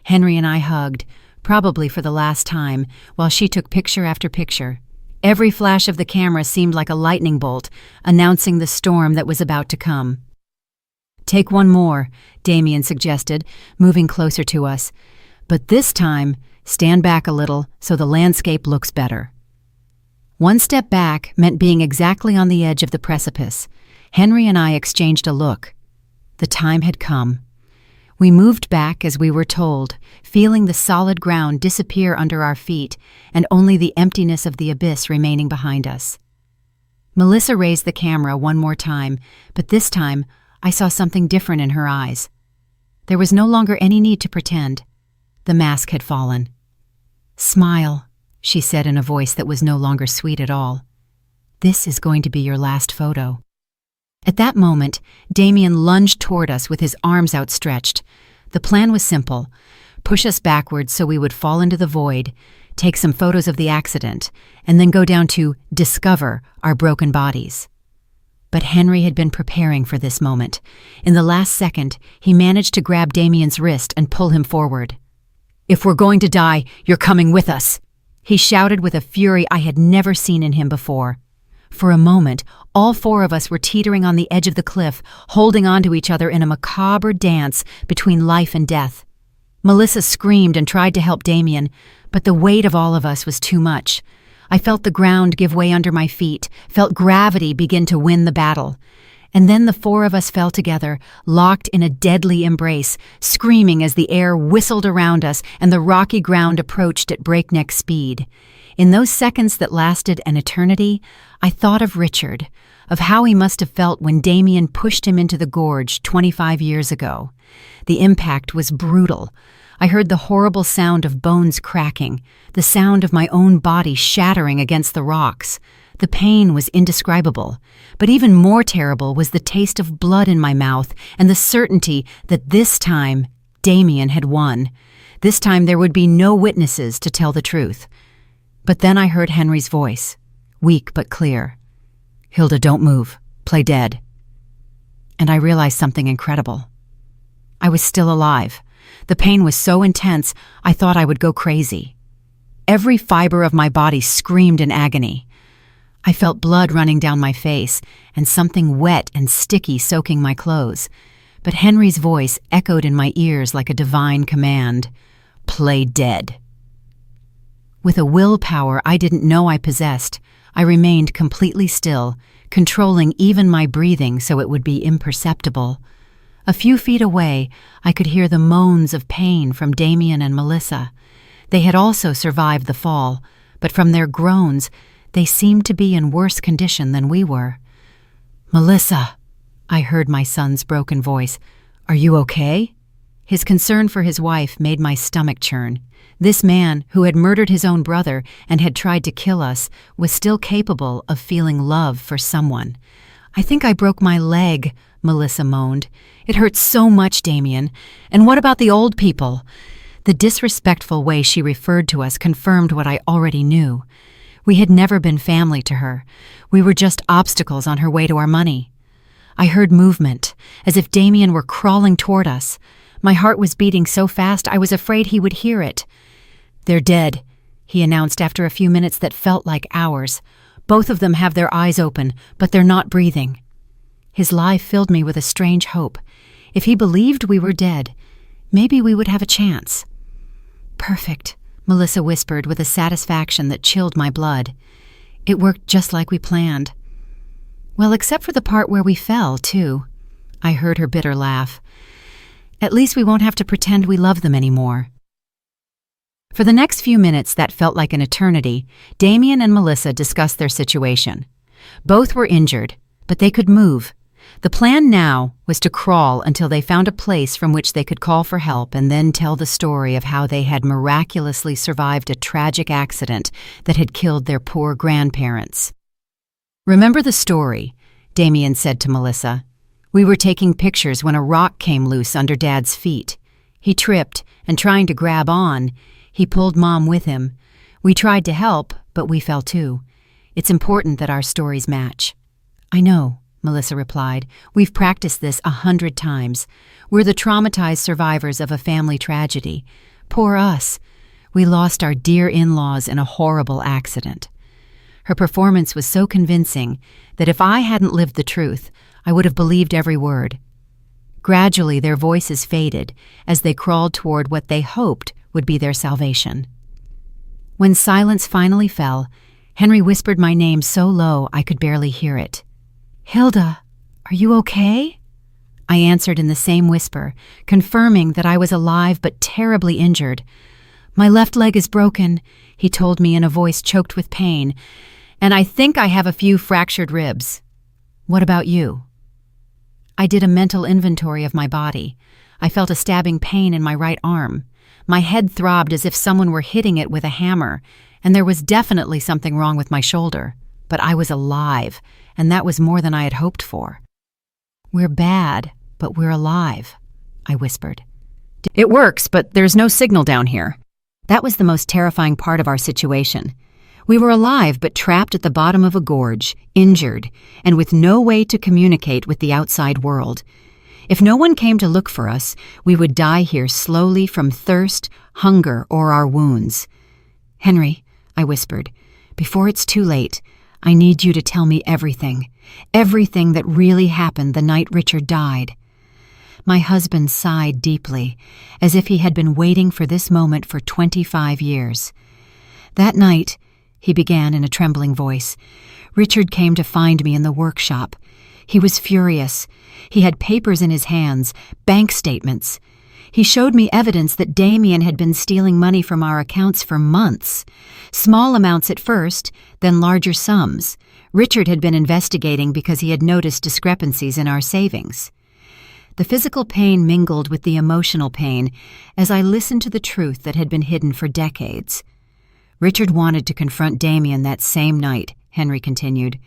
Henry and I hugged, probably for the last time, while she took picture after picture. Every flash of the camera seemed like a lightning bolt, announcing the storm that was about to come. "Take one more," Damien suggested, moving closer to us. "But this time, stand back a little so the landscape looks better." One step back meant being exactly on the edge of the precipice. Henry and I exchanged a look. The time had come. We moved back as we were told, feeling the solid ground disappear under our feet and only the emptiness of the abyss remaining behind us. Melissa raised the camera one more time, but this time I saw something different in her eyes. There was no longer any need to pretend. The mask had fallen. "Smile," she said in a voice that was no longer sweet at all. "This is going to be your last photo." At that moment, Damien lunged toward us with his arms outstretched. The plan was simple. push us backwards so we would fall into the void, take some photos of the accident, and then go down to discover our broken bodies. But Henry had been preparing for this moment. In the last second, he managed to grab Damien's wrist and pull him forward. "If we're going to die, you're coming with us," he shouted with a fury I had never seen in him before. For a moment, all four of us were teetering on the edge of the cliff, holding on to each other in a macabre dance between life and death. Melissa screamed and tried to help Damien, but the weight of all of us was too much. I felt the ground give way under my feet, felt gravity begin to win the battle. And then the four of us fell together, locked in a deadly embrace, screaming as the air whistled around us and the rocky ground approached at breakneck speed. In those seconds that lasted an eternity, I thought of Richard, of how he must have felt when Damien pushed him into the gorge 25 years ago. The impact was brutal. I heard the horrible sound of bones cracking, the sound of my own body shattering against the rocks. The pain was indescribable, but even more terrible was the taste of blood in my mouth and the certainty that this time Damien had won. This time there would be no witnesses to tell the truth. But then I heard Henry's voice, weak but clear. "Hilda, don't move. Play dead." And I realized something incredible. I was still alive. The pain was so intense, I thought I would go crazy. Every fiber of my body screamed in agony. I felt blood running down my face and something wet and sticky soaking my clothes. But Henry's voice echoed in my ears like a divine command. "Play dead." With a willpower I didn't know I possessed, I remained completely still, controlling even my breathing so it would be imperceptible. A few feet away, I could hear the moans of pain from Damien and Melissa. They had also survived the fall, but from their groans, they seemed to be in worse condition than we were. "Melissa," I heard my son's broken voice, "are you okay?" His concern for his wife made my stomach churn. This man, who had murdered his own brother and had tried to kill us, was still capable of feeling love for someone. "I think I broke my leg," Melissa moaned. "It hurts so much, Damien. And what about the old people?" The disrespectful way she referred to us confirmed what I already knew. We had never been family to her. We were just obstacles on her way to our money. I heard movement, as if Damien were crawling toward us. My heart was beating so fast I was afraid he would hear it. "They're dead," he announced after a few minutes that felt like hours. "Both of them have their eyes open, but they're not breathing." His lie filled me with a strange hope. If he believed we were dead, maybe we would have a chance. "Perfect," Melissa whispered with a satisfaction that chilled my blood. "It worked just like we planned." "Well, except for the part where we fell, too." I heard her bitter laugh. "At least we won't have to pretend we love them anymore." For the next few minutes that felt like an eternity, Damien and Melissa discussed their situation. Both were injured, but they could move. The plan now was to crawl until they found a place from which they could call for help and then tell the story of how they had miraculously survived a tragic accident that had killed their poor grandparents. "Remember the story," Damien said to Melissa. "We were taking pictures when a rock came loose under Dad's feet. He tripped, and trying to grab on, he pulled Mom with him. We tried to help, but we fell too. It's important that our stories match." "I know," Melissa replied. "We've practiced this 100 times. We're the traumatized survivors of a family tragedy. Poor us. We lost our dear in-laws in a horrible accident." Her performance was so convincing that if I hadn't lived the truth, I would have believed every word. Gradually, their voices faded as they crawled toward what they hoped would be their salvation. When silence finally fell, Henry whispered my name so low I could barely hear it. "Hilda, are you okay?" I answered in the same whisper, confirming that I was alive but terribly injured. "My left leg is broken," he told me in a voice choked with pain, "and I think I have a few fractured ribs. What about you?" I did a mental inventory of my body. I felt a stabbing pain in my right arm. My head throbbed as if someone were hitting it with a hammer, and there was definitely something wrong with my shoulder. But I was alive, and that was more than I had hoped for. "We're bad, but we're alive," I whispered. It works, but there's no signal down here. That was the most terrifying part of our situation. We were alive but trapped at the bottom of a gorge, injured, and with no way to communicate with the outside world. If no one came to look for us, we would die here slowly from thirst, hunger, or our wounds. "Henry," I whispered, "before it's too late, I need you to tell me everything. Everything that really happened the night Richard died." My husband sighed deeply, as if he had been waiting for this moment for 25 years. "That night," he began in a trembling voice, "Richard came to find me in the workshop. He was furious. He had papers in his hands, bank statements. He showed me evidence that Damien had been stealing money from our accounts for months. Small amounts at first, then larger sums. Richard had been investigating because he had noticed discrepancies in our savings." The physical pain mingled with the emotional pain as I listened to the truth that had been hidden for decades. "Richard wanted to confront Damien that same night," Henry continued.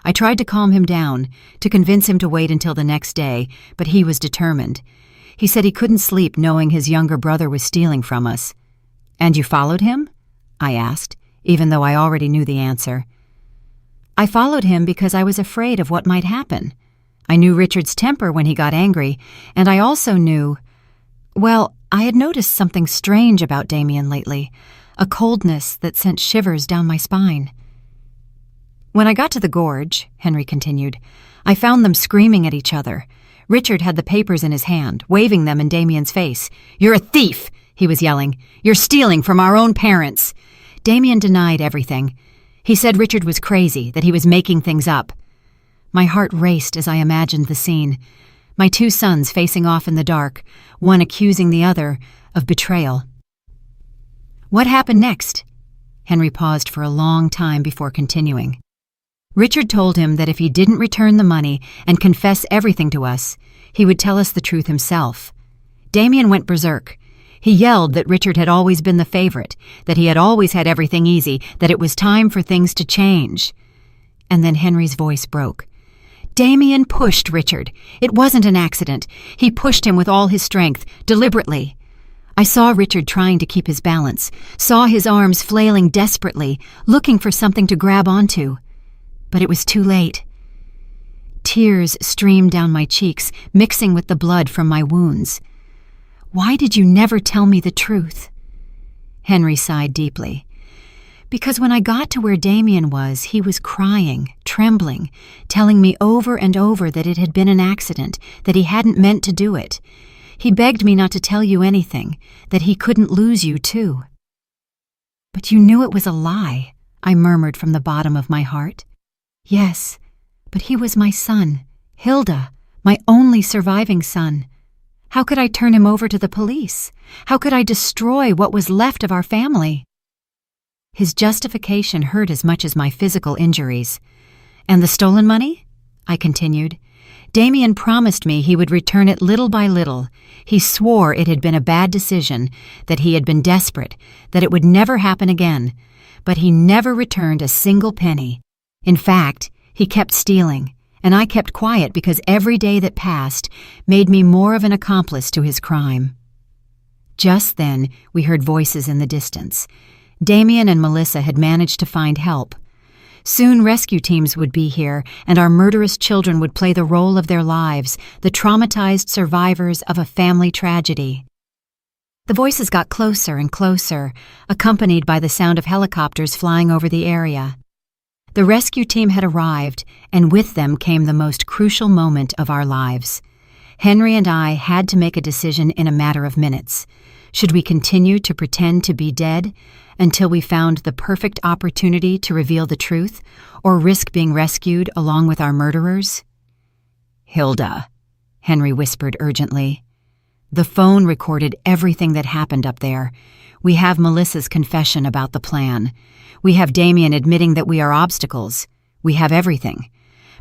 "I tried to calm him down, to convince him to wait until the next day, but he was determined. He said he couldn't sleep knowing his younger brother was stealing from us." "And you followed him?" I asked, even though I already knew the answer. "I followed him because I was afraid of what might happen. I knew Richard's temper when he got angry, and I also knew... Well, I had noticed something strange about Damien lately, a coldness that sent shivers down my spine." "When I got to the gorge," Henry continued, "I found them screaming at each other. Richard had the papers in his hand, waving them in Damien's face. 'You're a thief!' he was yelling. 'You're stealing from our own parents!' Damien denied everything. He said Richard was crazy, that he was making things up." My heart raced as I imagined the scene. My two sons facing off in the dark, one accusing the other of betrayal. "What happened next?" Henry paused for a long time before continuing. "Richard told him that if he didn't return the money and confess everything to us, he would tell us the truth himself. Damien went berserk. He yelled that Richard had always been the favorite, that he had always had everything easy, that it was time for things to change." And then Henry's voice broke. "Damien pushed Richard. It wasn't an accident. He pushed him with all his strength, deliberately. I saw Richard trying to keep his balance, saw his arms flailing desperately, looking for something to grab onto. But it was too late." Tears streamed down my cheeks, mixing with the blood from my wounds. "Why did you never tell me the truth?" Henry sighed deeply. "Because when I got to where Damien was, he was crying, trembling, telling me over and over that it had been an accident, that he hadn't meant to do it. He begged me not to tell you anything, that he couldn't lose you too." "But you knew it was a lie," I murmured from the bottom of my heart. "Yes, but he was my son, Hilda, my only surviving son. How could I turn him over to the police? How could I destroy what was left of our family?" His justification hurt as much as my physical injuries. "And the stolen money?" I continued. "Damien promised me he would return it little by little. He swore it had been a bad decision, that he had been desperate, that it would never happen again. But he never returned a single penny. In fact, he kept stealing, and I kept quiet because every day that passed made me more of an accomplice to his crime." Just then, we heard voices in the distance. Damien and Melissa had managed to find help. Soon rescue teams would be here, and our murderous children would play the role of their lives, the traumatized survivors of a family tragedy. The voices got closer and closer, accompanied by the sound of helicopters flying over the area. The rescue team had arrived, and with them came the most crucial moment of our lives. Henry and I had to make a decision in a matter of minutes. Should we continue to pretend to be dead until we found the perfect opportunity to reveal the truth, or risk being rescued along with our murderers? "Hilda," Henry whispered urgently. "The phone recorded everything that happened up there. We have Melissa's confession about the plan. We have Damien admitting that we are obstacles. We have everything.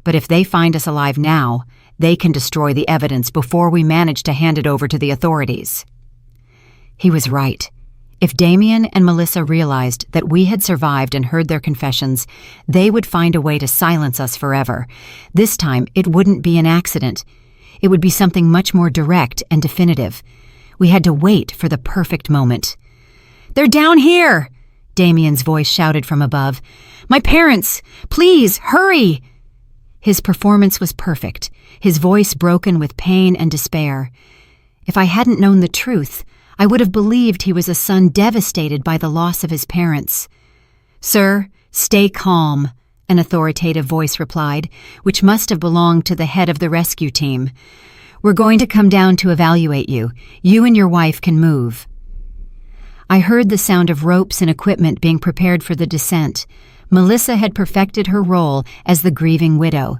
But if they find us alive now, they can destroy the evidence before we manage to hand it over to the authorities." He was right. If Damien and Melissa realized that we had survived and heard their confessions, they would find a way to silence us forever. This time, it wouldn't be an accident. It would be something much more direct and definitive. We had to wait for the perfect moment. "They're down here!" Damien's voice shouted from above. "My parents! Please, hurry!" His performance was perfect, his voice broken with pain and despair. If I hadn't known the truth, I would have believed he was a son devastated by the loss of his parents. "Sir, stay calm," an authoritative voice replied, which must have belonged to the head of the rescue team. "We're going to come down to evaluate you. You and your wife can move." I heard the sound of ropes and equipment being prepared for the descent. Melissa had perfected her role as the grieving widow.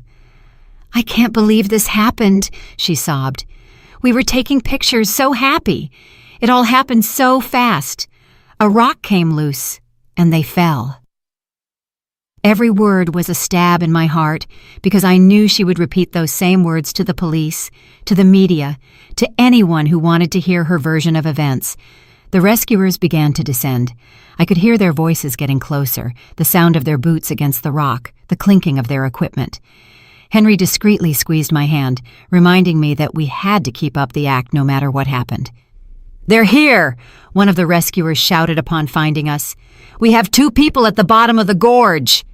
"I can't believe this happened," she sobbed. "We were taking pictures, so happy. It all happened so fast. A rock came loose, and they fell." Every word was a stab in my heart because I knew she would repeat those same words to the police, to the media, to anyone who wanted to hear her version of events. The rescuers began to descend. I could hear their voices getting closer, the sound of their boots against the rock, the clinking of their equipment. Henry discreetly squeezed my hand, reminding me that we had to keep up the act no matter what happened. "They're here!" one of the rescuers shouted upon finding us. "We have 2 people at the bottom of the gorge!"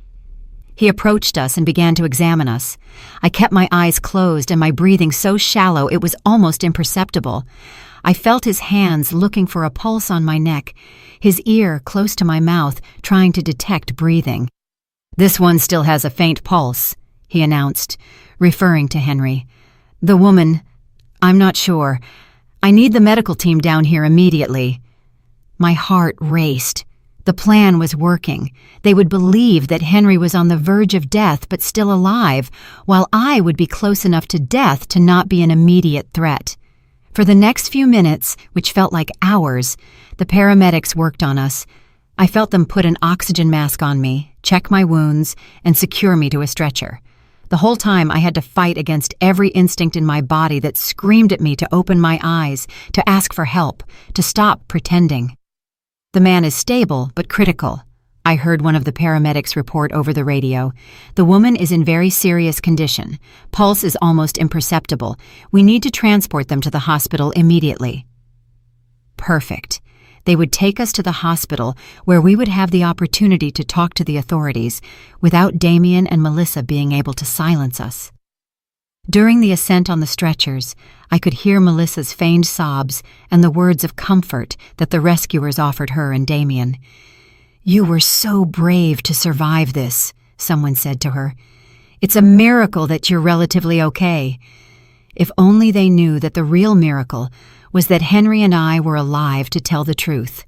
He approached us and began to examine us. I kept my eyes closed and my breathing so shallow it was almost imperceptible. I felt his hands looking for a pulse on my neck, his ear close to my mouth, trying to detect breathing. "This one still has a faint pulse," he announced, referring to Henry. "The woman, I'm not sure. I need the medical team down here immediately." My heart raced. The plan was working. They would believe that Henry was on the verge of death but still alive, while I would be close enough to death to not be an immediate threat. For the next few minutes, which felt like hours, the paramedics worked on us. I felt them put an oxygen mask on me, check my wounds, and secure me to a stretcher. The whole time I had to fight against every instinct in my body that screamed at me to open my eyes, to ask for help, to stop pretending. "The man is stable but critical," I heard one of the paramedics report over the radio. "The woman is in very serious condition. Pulse is almost imperceptible. We need to transport them to the hospital immediately." Perfect. They would take us to the hospital where we would have the opportunity to talk to the authorities without Damien and Melissa being able to silence us. During the ascent on the stretchers, I could hear Melissa's feigned sobs and the words of comfort that the rescuers offered her and Damien. "You were so brave to survive this," someone said to her. "It's a miracle that you're relatively okay." If only they knew that the real miracle was that Henry and I were alive to tell the truth.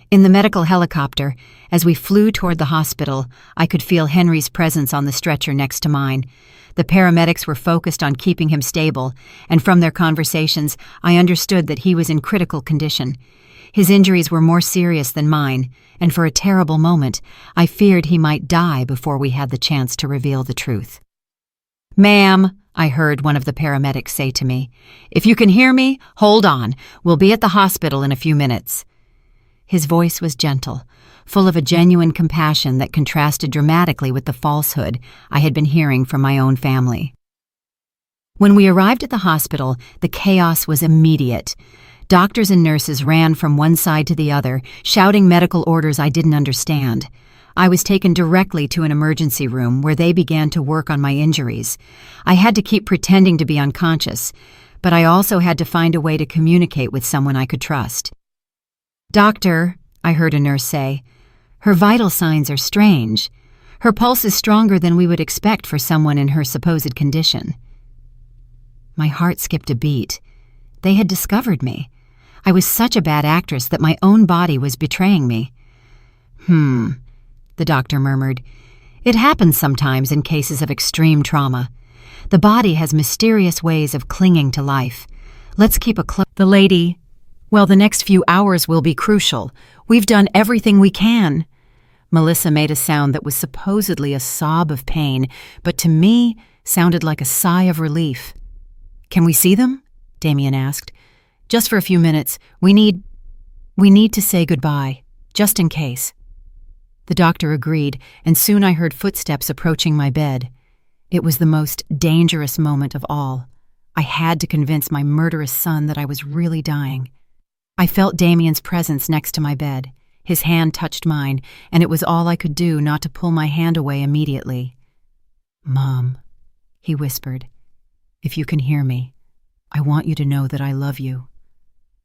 In the medical helicopter, as we flew toward the hospital, I could feel Henry's presence on the stretcher next to mine. The paramedics were focused on keeping him stable, and from their conversations, I understood that he was in critical condition. His injuries were more serious than mine, and for a terrible moment, I feared he might die before we had the chance to reveal the truth. "Ma'am," I heard one of the paramedics say to me, "if you can hear me, hold on. We'll be at the hospital in a few minutes." His voice was gentle, full of a genuine compassion that contrasted dramatically with the falsehood I had been hearing from my own family. When we arrived at the hospital, the chaos was immediate. Doctors and nurses ran from one side to the other, shouting medical orders I didn't understand. I was taken directly to an emergency room where they began to work on my injuries. I had to keep pretending to be unconscious, but I also had to find a way to communicate with someone I could trust. "Doctor," I heard a nurse say, "her vital signs are strange. Her pulse is stronger than we would expect for someone in her supposed condition." My heart skipped a beat. They had discovered me. I was such a bad actress that my own body was betraying me. The doctor murmured. "It happens sometimes in cases of extreme trauma. The body has mysterious ways of clinging to life. Let's keep a close..." The lady, "Well, the next few hours will be crucial. We've done everything we can." Melissa made a sound that was supposedly a sob of pain, but to me sounded like a sigh of relief. "Can we see them?" Damien asked. "Just for a few minutes. We need to say goodbye, just in case." The doctor agreed, and soon I heard footsteps approaching my bed. It was the most dangerous moment of all. I had to convince my murderous son that I was really dying. I felt Damien's presence next to my bed. His hand touched mine, and it was all I could do not to pull my hand away immediately. "Mom," he whispered, "if you can hear me, I want you to know that I love you.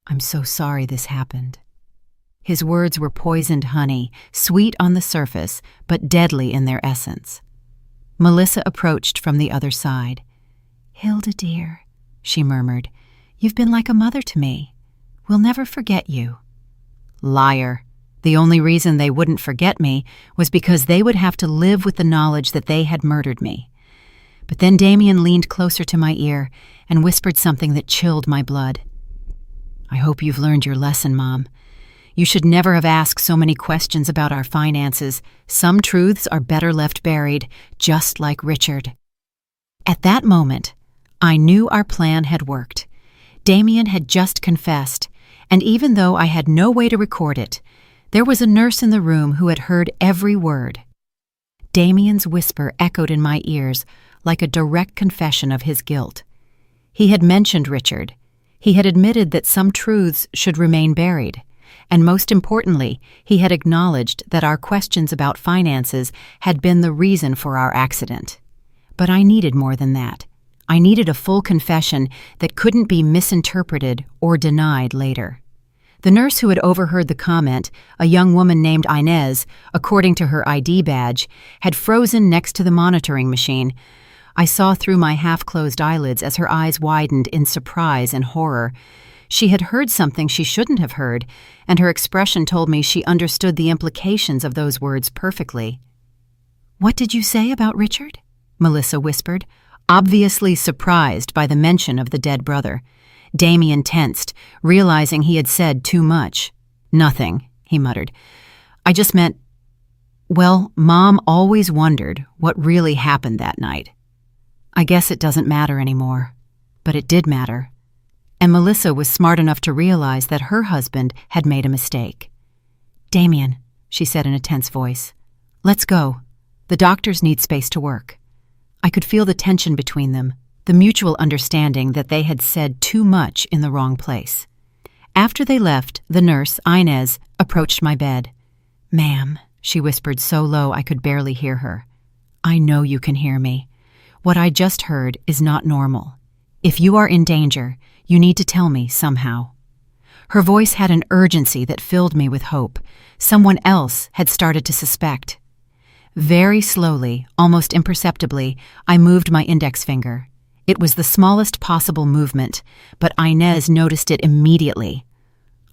I'm so sorry this happened." His words were poisoned honey, sweet on the surface, but deadly in their essence. Melissa approached from the other side. "Hilda, dear," she murmured, "you've been like a mother to me. We'll never forget you." Liar. The only reason they wouldn't forget me was because they would have to live with the knowledge that they had murdered me. But then Damien leaned closer to my ear and whispered something that chilled my blood. "I hope you've learned your lesson, Mom. You should never have asked so many questions about our finances. Some truths are better left buried, just like Richard." At that moment, I knew our plan had worked. Damien had just confessed, and even though I had no way to record it, there was a nurse in the room who had heard every word. Damien's whisper echoed in my ears like a direct confession of his guilt. He had mentioned Richard. He had admitted that some truths should remain buried. And most importantly, he had acknowledged that our questions about finances had been the reason for our accident. But I needed more than that. I needed a full confession that couldn't be misinterpreted or denied later. The nurse who had overheard the comment, a young woman named Inez, according to her ID badge, had frozen next to the monitoring machine. I saw through my half-closed eyelids as her eyes widened in surprise and horror. She had heard something she shouldn't have heard, and her expression told me she understood the implications of those words perfectly. "What did you say about Richard?" Melissa whispered, obviously surprised by the mention of the dead brother. Damien tensed, realizing he had said too much. "Nothing," he muttered. "I just meant, well, Mom always wondered what really happened that night. I guess it doesn't matter anymore, but it did matter." And Melissa was smart enough to realize that her husband had made a mistake. "Damien," she said in a tense voice, "let's go. The doctors need space to work." I could feel the tension between them, the mutual understanding that they had said too much in the wrong place. After they left, the nurse, Inez, approached my bed. "Ma'am," she whispered so low I could barely hear her, "I know you can hear me. What I just heard is not normal. If you are in danger, you need to tell me somehow." Her voice had an urgency that filled me with hope. Someone else had started to suspect. Very slowly, almost imperceptibly, I moved my index finger. It was the smallest possible movement, but Inez noticed it immediately.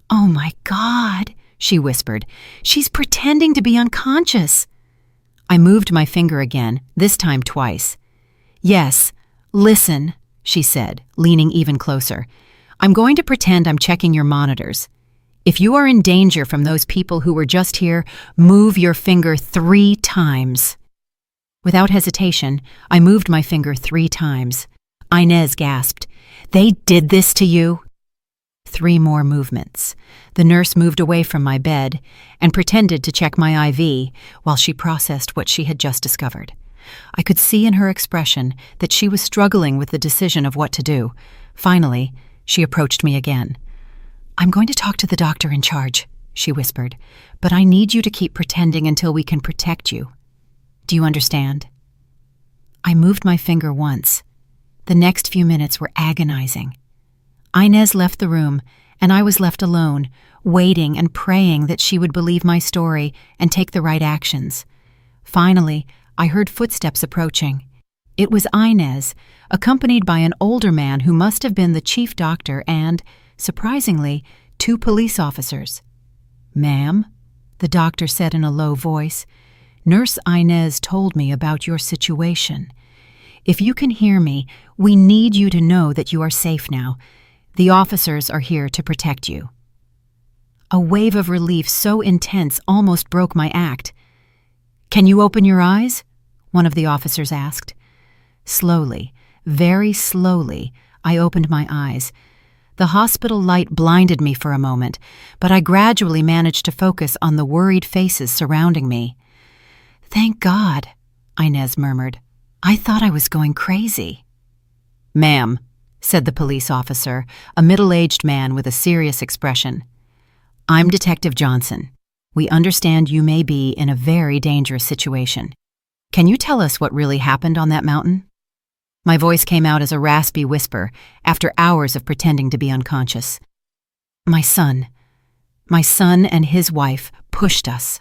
"Oh my God," she whispered. "She's pretending to be unconscious." I moved my finger again, this time twice. "Yes, listen," she said, leaning even closer. "I'm going to pretend I'm checking your monitors. If you are in danger from those people who were just here, move your finger 3 times. Without hesitation, I moved my finger 3 times. Inez gasped. "They did this to you?" 3 more movements. The nurse moved away from my bed and pretended to check my IV while she processed what she had just discovered. I could see in her expression that she was struggling with the decision of what to do. Finally, she approached me again. "I'm going to talk to the doctor in charge," she whispered, "but I need you to keep pretending until we can protect you. Do you understand?" I moved my finger once. The next few minutes were agonizing. Inez left the room, and I was left alone, waiting and praying that she would believe my story and take the right actions. Finally, I heard footsteps approaching. It was Inez, accompanied by an older man who must have been the chief doctor and, surprisingly, 2 police officers. "Ma'am," the doctor said in a low voice, "Nurse Inez told me about your situation. If you can hear me, we need you to know that you are safe now. The officers are here to protect you." A wave of relief so intense almost broke my act. "Can you open your eyes?" one of the officers asked. Slowly, very slowly, I opened my eyes. The hospital light blinded me for a moment, but I gradually managed to focus on the worried faces surrounding me. "Thank God," Inez murmured. "I thought I was going crazy." "Ma'am," said the police officer, a middle-aged man with a serious expression. "I'm Detective Johnson. We understand you may be in a very dangerous situation. Can you tell us what really happened on that mountain?" My voice came out as a raspy whisper after hours of pretending to be unconscious. My son and his wife pushed us."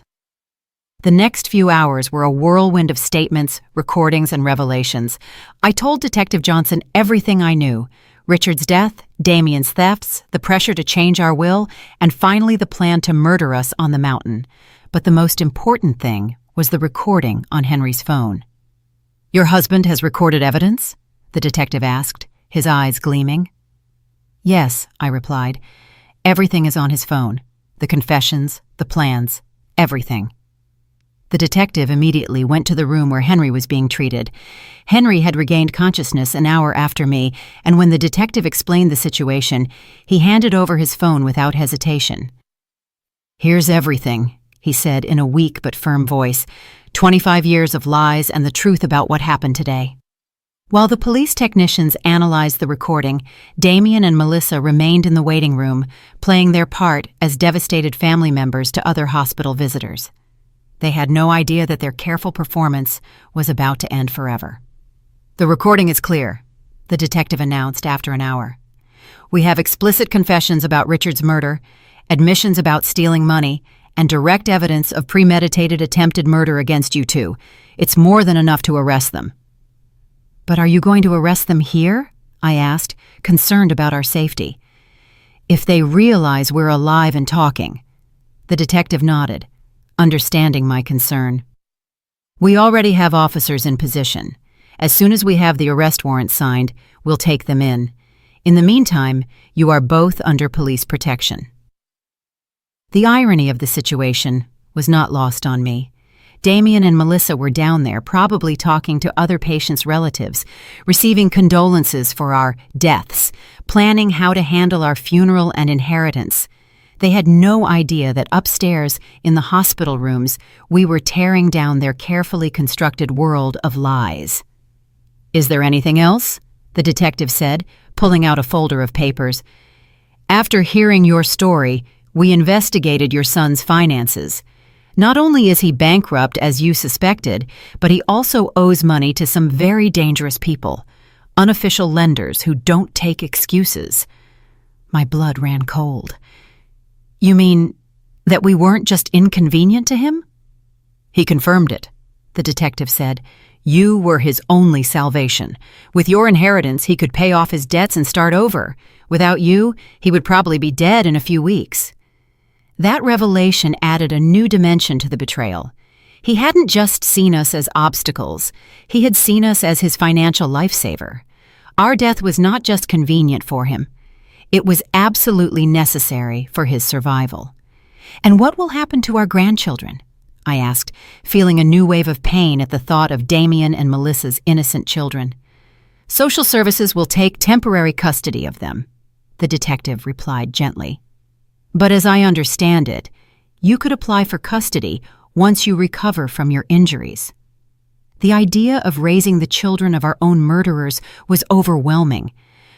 The next few hours were a whirlwind of statements, recordings, and revelations. I told Detective Johnson everything I knew: Richard's death, Damien's thefts, the pressure to change our will, and finally the plan to murder us on the mountain. But the most important thing was the recording on Henry's phone. "Your husband has recorded evidence?" the detective asked, his eyes gleaming. "Yes," I replied. "Everything is on his phone. The confessions, the plans, everything." The detective immediately went to the room where Henry was being treated. Henry had regained consciousness an hour after me, and when the detective explained the situation, he handed over his phone without hesitation. "Here's everything," he said in a weak but firm voice. 25 years of lies and the truth about what happened today." While the police technicians analyzed the recording, Damien and Melissa remained in the waiting room, playing their part as devastated family members to other hospital visitors. They had no idea that their careful performance was about to end forever. "The recording is clear," the detective announced after an hour. "We have explicit confessions about Richard's murder, admissions about stealing money, and direct evidence of premeditated attempted murder against you two. It's more than enough to arrest them." "But are you going to arrest them here?" I asked, concerned about our safety. "If they realize we're alive and talking." The detective nodded, understanding my concern. "We already have officers in position. As soon as we have the arrest warrant signed, we'll take them in. In the meantime, you are both under police protection." The irony of the situation was not lost on me. Damien and Melissa were down there, probably talking to other patients' relatives, receiving condolences for our deaths, planning how to handle our funeral and inheritance. They had no idea that upstairs in the hospital rooms, we were tearing down their carefully constructed world of lies. "Is there anything else?" the detective said, pulling out a folder of papers. "After hearing your story, we investigated your son's finances. Not only is he bankrupt, as you suspected, but he also owes money to some very dangerous people, unofficial lenders who don't take excuses." My blood ran cold. "You mean that we weren't just inconvenient to him?" "He confirmed it," the detective said. "You were his only salvation. With your inheritance, he could pay off his debts and start over. Without you, he would probably be dead in a few weeks." That revelation added a new dimension to the betrayal. He hadn't just seen us as obstacles. He had seen us as his financial lifesaver. Our death was not just convenient for him. It was absolutely necessary for his survival. "And what will happen to our grandchildren?" I asked, feeling a new wave of pain at the thought of Damien and Melissa's innocent children. "Social services will take temporary custody of them," the detective replied gently. "But as I understand it, you could apply for custody once you recover from your injuries." The idea of raising the children of our own murderers was overwhelming,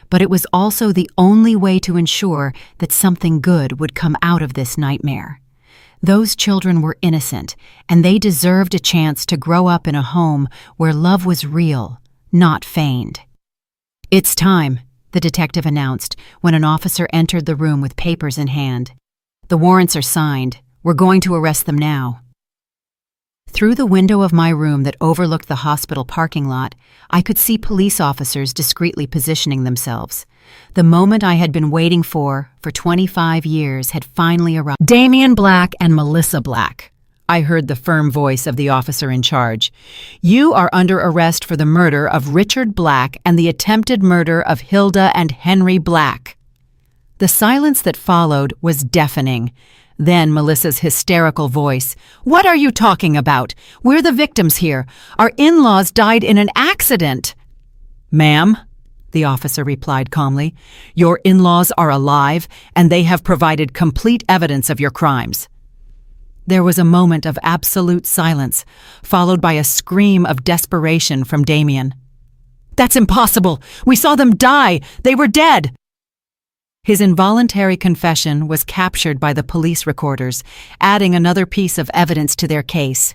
but it was also the only way to ensure that something good would come out of this nightmare. Those children were innocent, and they deserved a chance to grow up in a home where love was real, not feigned. "It's time," the detective announced when an officer entered the room with papers in hand. "The warrants are signed. We're going to arrest them now." Through the window of my room that overlooked the hospital parking lot, I could see police officers discreetly positioning themselves. The moment I had been waiting for 25 years had finally arrived. "Damien Black and Melissa Black," I heard the firm voice of the officer in charge. "You are under arrest for the murder of Richard Black and the attempted murder of Hilda and Henry Black." The silence that followed was deafening. Then Melissa's hysterical voice. "What are you talking about? We're the victims here. Our in-laws died in an accident." "Ma'am," the officer replied calmly, "your in-laws are alive, and they have provided complete evidence of your crimes." There was a moment of absolute silence, followed by a scream of desperation from Damien. That's impossible. We saw them die. They were dead. His involuntary confession was captured by the police recorders, adding another piece of evidence to their case.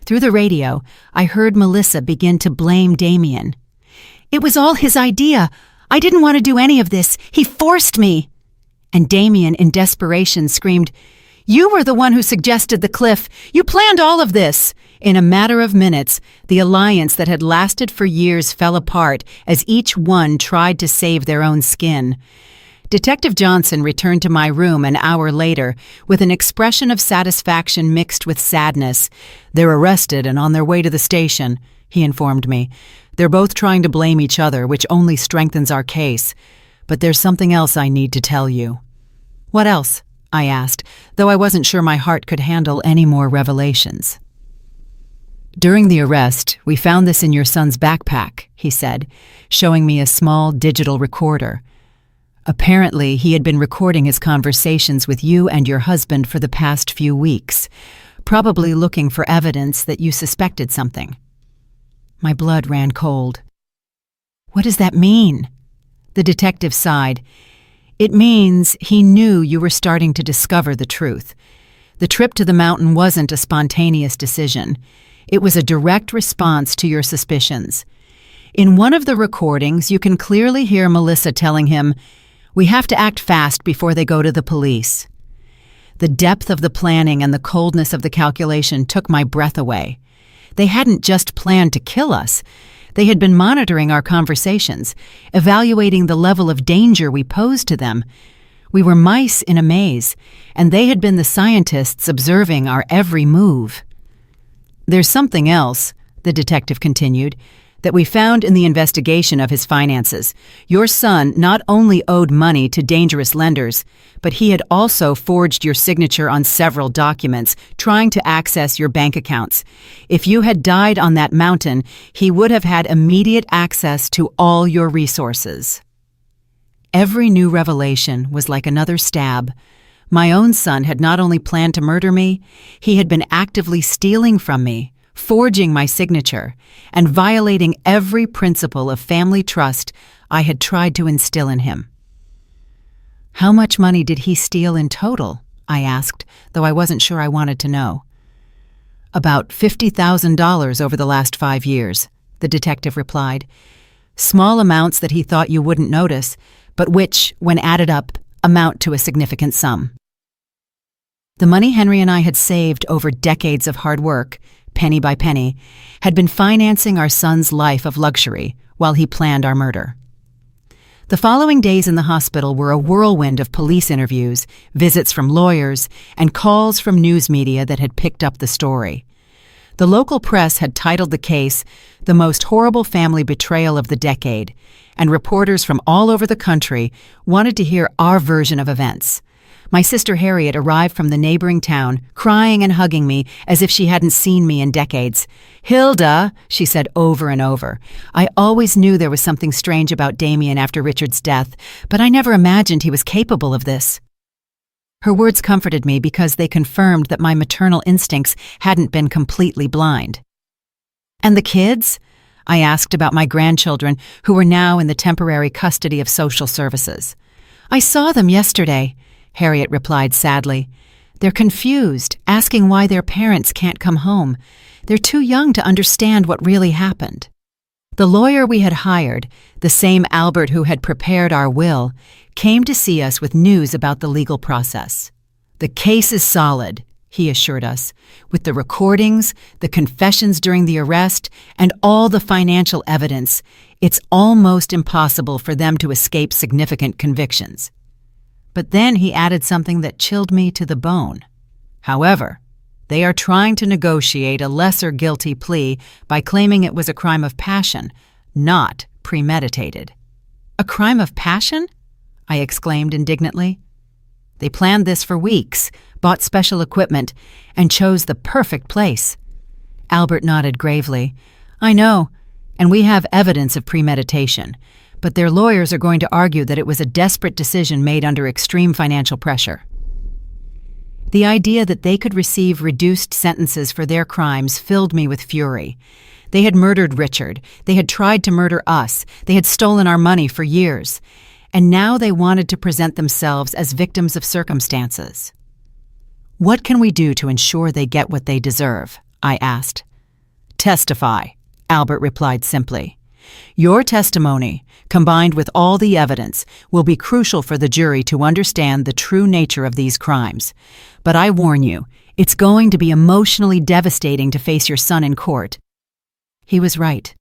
Through the radio, I heard Melissa begin to blame Damien. It was all his idea. I didn't want to do any of this. He forced me. And Damien, in desperation, screamed, You were the one who suggested the cliff. You planned all of this. In a matter of minutes, the alliance that had lasted for years fell apart as each one tried to save their own skin. Detective Johnson returned to my room an hour later with an expression of satisfaction mixed with sadness. They're arrested and on their way to the station, he informed me. They're both trying to blame each other, which only strengthens our case. But there's something else I need to tell you. What else? I asked, though I wasn't sure my heart could handle any more revelations. During the arrest, we found this in your son's backpack, he said, showing me a small digital recorder. Apparently, he had been recording his conversations with you and your husband for the past few weeks, probably looking for evidence that you suspected something. My blood ran cold. What does that mean? The detective sighed. It means he knew you were starting to discover the truth. The trip to the mountain wasn't a spontaneous decision. It was a direct response to your suspicions. In one of the recordings, you can clearly hear Melissa telling him, We have to act fast before they go to the police. The depth of the planning and the coldness of the calculation took my breath away. They hadn't just planned to kill us. They had been monitoring our conversations, evaluating the level of danger we posed to them. We were mice in a maze, and they had been the scientists observing our every move. There's something else, the detective continued, that we found in the investigation of his finances. Your son not only owed money to dangerous lenders, but he had also forged your signature on several documents, trying to access your bank accounts. If you had died on that mountain, he would have had immediate access to all your resources. Every new revelation was like another stab. My own son had not only planned to murder me, he had been actively stealing from me, forging my signature, and violating every principle of family trust I had tried to instill in him. How much money did he steal in total? I asked, though I wasn't sure I wanted to know. About $50,000 over the last 5 years, the detective replied. Small amounts that he thought you wouldn't notice, but which, when added up, amount to a significant sum. The money Henry and I had saved over decades of hard work, penny by penny, had been financing our son's life of luxury while he planned our murder. The following days in the hospital were a whirlwind of police interviews, visits from lawyers, and calls from news media that had picked up the story. The local press had titled the case "The Most Horrible Family Betrayal of the Decade," and reporters from all over the country wanted to hear our version of events. My sister Harriet arrived from the neighboring town, crying and hugging me as if she hadn't seen me in decades. "Hilda," she said over and over, "I always knew there was something strange about Damien after Richard's death, but I never imagined he was capable of this." Her words comforted me because they confirmed that my maternal instincts hadn't been completely blind. "And the kids?" I asked about my grandchildren, who were now in the temporary custody of social services. "I saw them yesterday," Harriet replied sadly. "They're confused, asking why their parents can't come home. They're too young to understand what really happened." The lawyer we had hired, the same Albert who had prepared our will, came to see us with news about the legal process. "The case is solid," he assured us, "with the recordings, the confessions during the arrest, and all the financial evidence. It's almost impossible for them to escape significant convictions." But then he added something that chilled me to the bone. "However, they are trying to negotiate a lesser guilty plea by claiming it was a crime of passion, not premeditated." "A crime of passion?" I exclaimed indignantly. "They planned this for weeks, bought special equipment, and chose the perfect place." Albert nodded gravely. "I know, and we have evidence of premeditation. But their lawyers are going to argue that it was a desperate decision made under extreme financial pressure." The idea that they could receive reduced sentences for their crimes filled me with fury. They had murdered Richard. They had tried to murder us. They had stolen our money for years. And now they wanted to present themselves as victims of circumstances. "What can we do to ensure they get what they deserve?" I asked. "Testify," Albert replied simply. "Your testimony, combined with all the evidence, will be crucial for the jury to understand the true nature of these crimes. But I warn you, it's going to be emotionally devastating to face your son in court." He was right.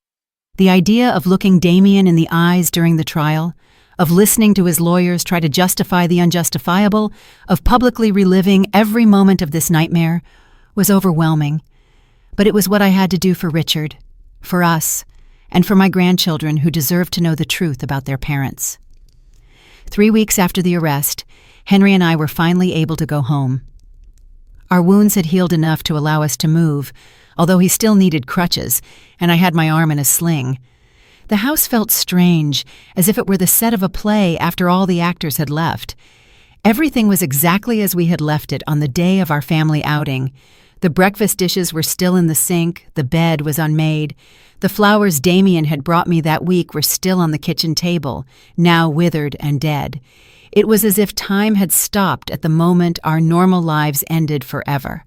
The idea of looking Damien in the eyes during the trial, of listening to his lawyers try to justify the unjustifiable, of publicly reliving every moment of this nightmare, was overwhelming. But it was what I had to do for Richard, for us, and for my grandchildren who deserved to know the truth about their parents. 3 weeks after the arrest, Henry and I were finally able to go home. Our wounds had healed enough to allow us to move, although he still needed crutches, and I had my arm in a sling. The house felt strange, as if it were the set of a play after all the actors had left. Everything was exactly as we had left it on the day of our family outing. The breakfast dishes were still in the sink, the bed was unmade. The flowers Damien had brought me that week were still on the kitchen table, now withered and dead. It was as if time had stopped at the moment our normal lives ended forever.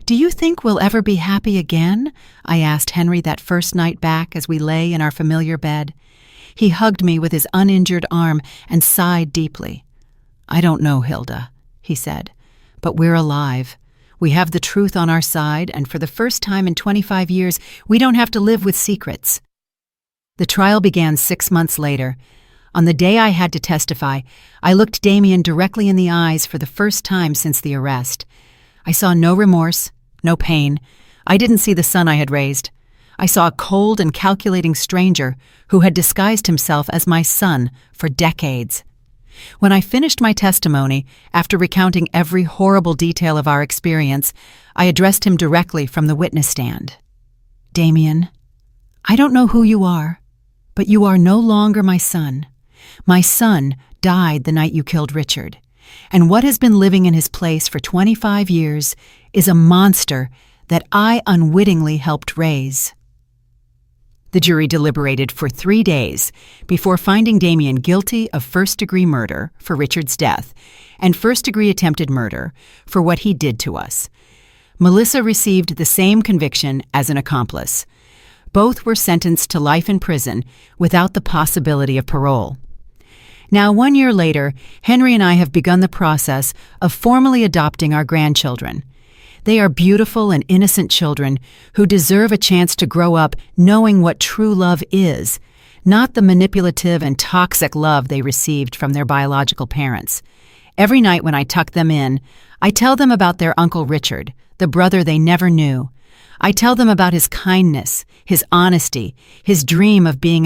"Do you think we'll ever be happy again?" I asked Henry that first night back as we lay in our familiar bed. He hugged me with his uninjured arm and sighed deeply. "I don't know, Hilda," he said, "but we're alive. We have the truth on our side, and for the first time in 25 years, we don't have to live with secrets." The trial began 6 months later. On the day I had to testify, I looked Damien directly in the eyes for the first time since the arrest. I saw no remorse, no pain. I didn't see the son I had raised. I saw a cold and calculating stranger who had disguised himself as my son for decades. When I finished my testimony, after recounting every horrible detail of our experience, I addressed him directly from the witness stand. "Damien, I don't know who you are, but you are no longer my son. My son died the night you killed Richard, and what has been living in his place for 25 years is a monster that I unwittingly helped raise." The jury deliberated for 3 days before finding Damien guilty of first-degree murder for Richard's death and first-degree attempted murder for what he did to us. Melissa received the same conviction as an accomplice. Both were sentenced to life in prison without the possibility of parole. Now, 1 year later, Henry and I have begun the process of formally adopting our grandchildren. They are beautiful and innocent children who deserve a chance to grow up knowing what true love is, not the manipulative and toxic love they received from their biological parents. Every night when I tuck them in, I tell them about their Uncle Richard, the brother they never knew. I tell them about his kindness, his honesty, his dream of being an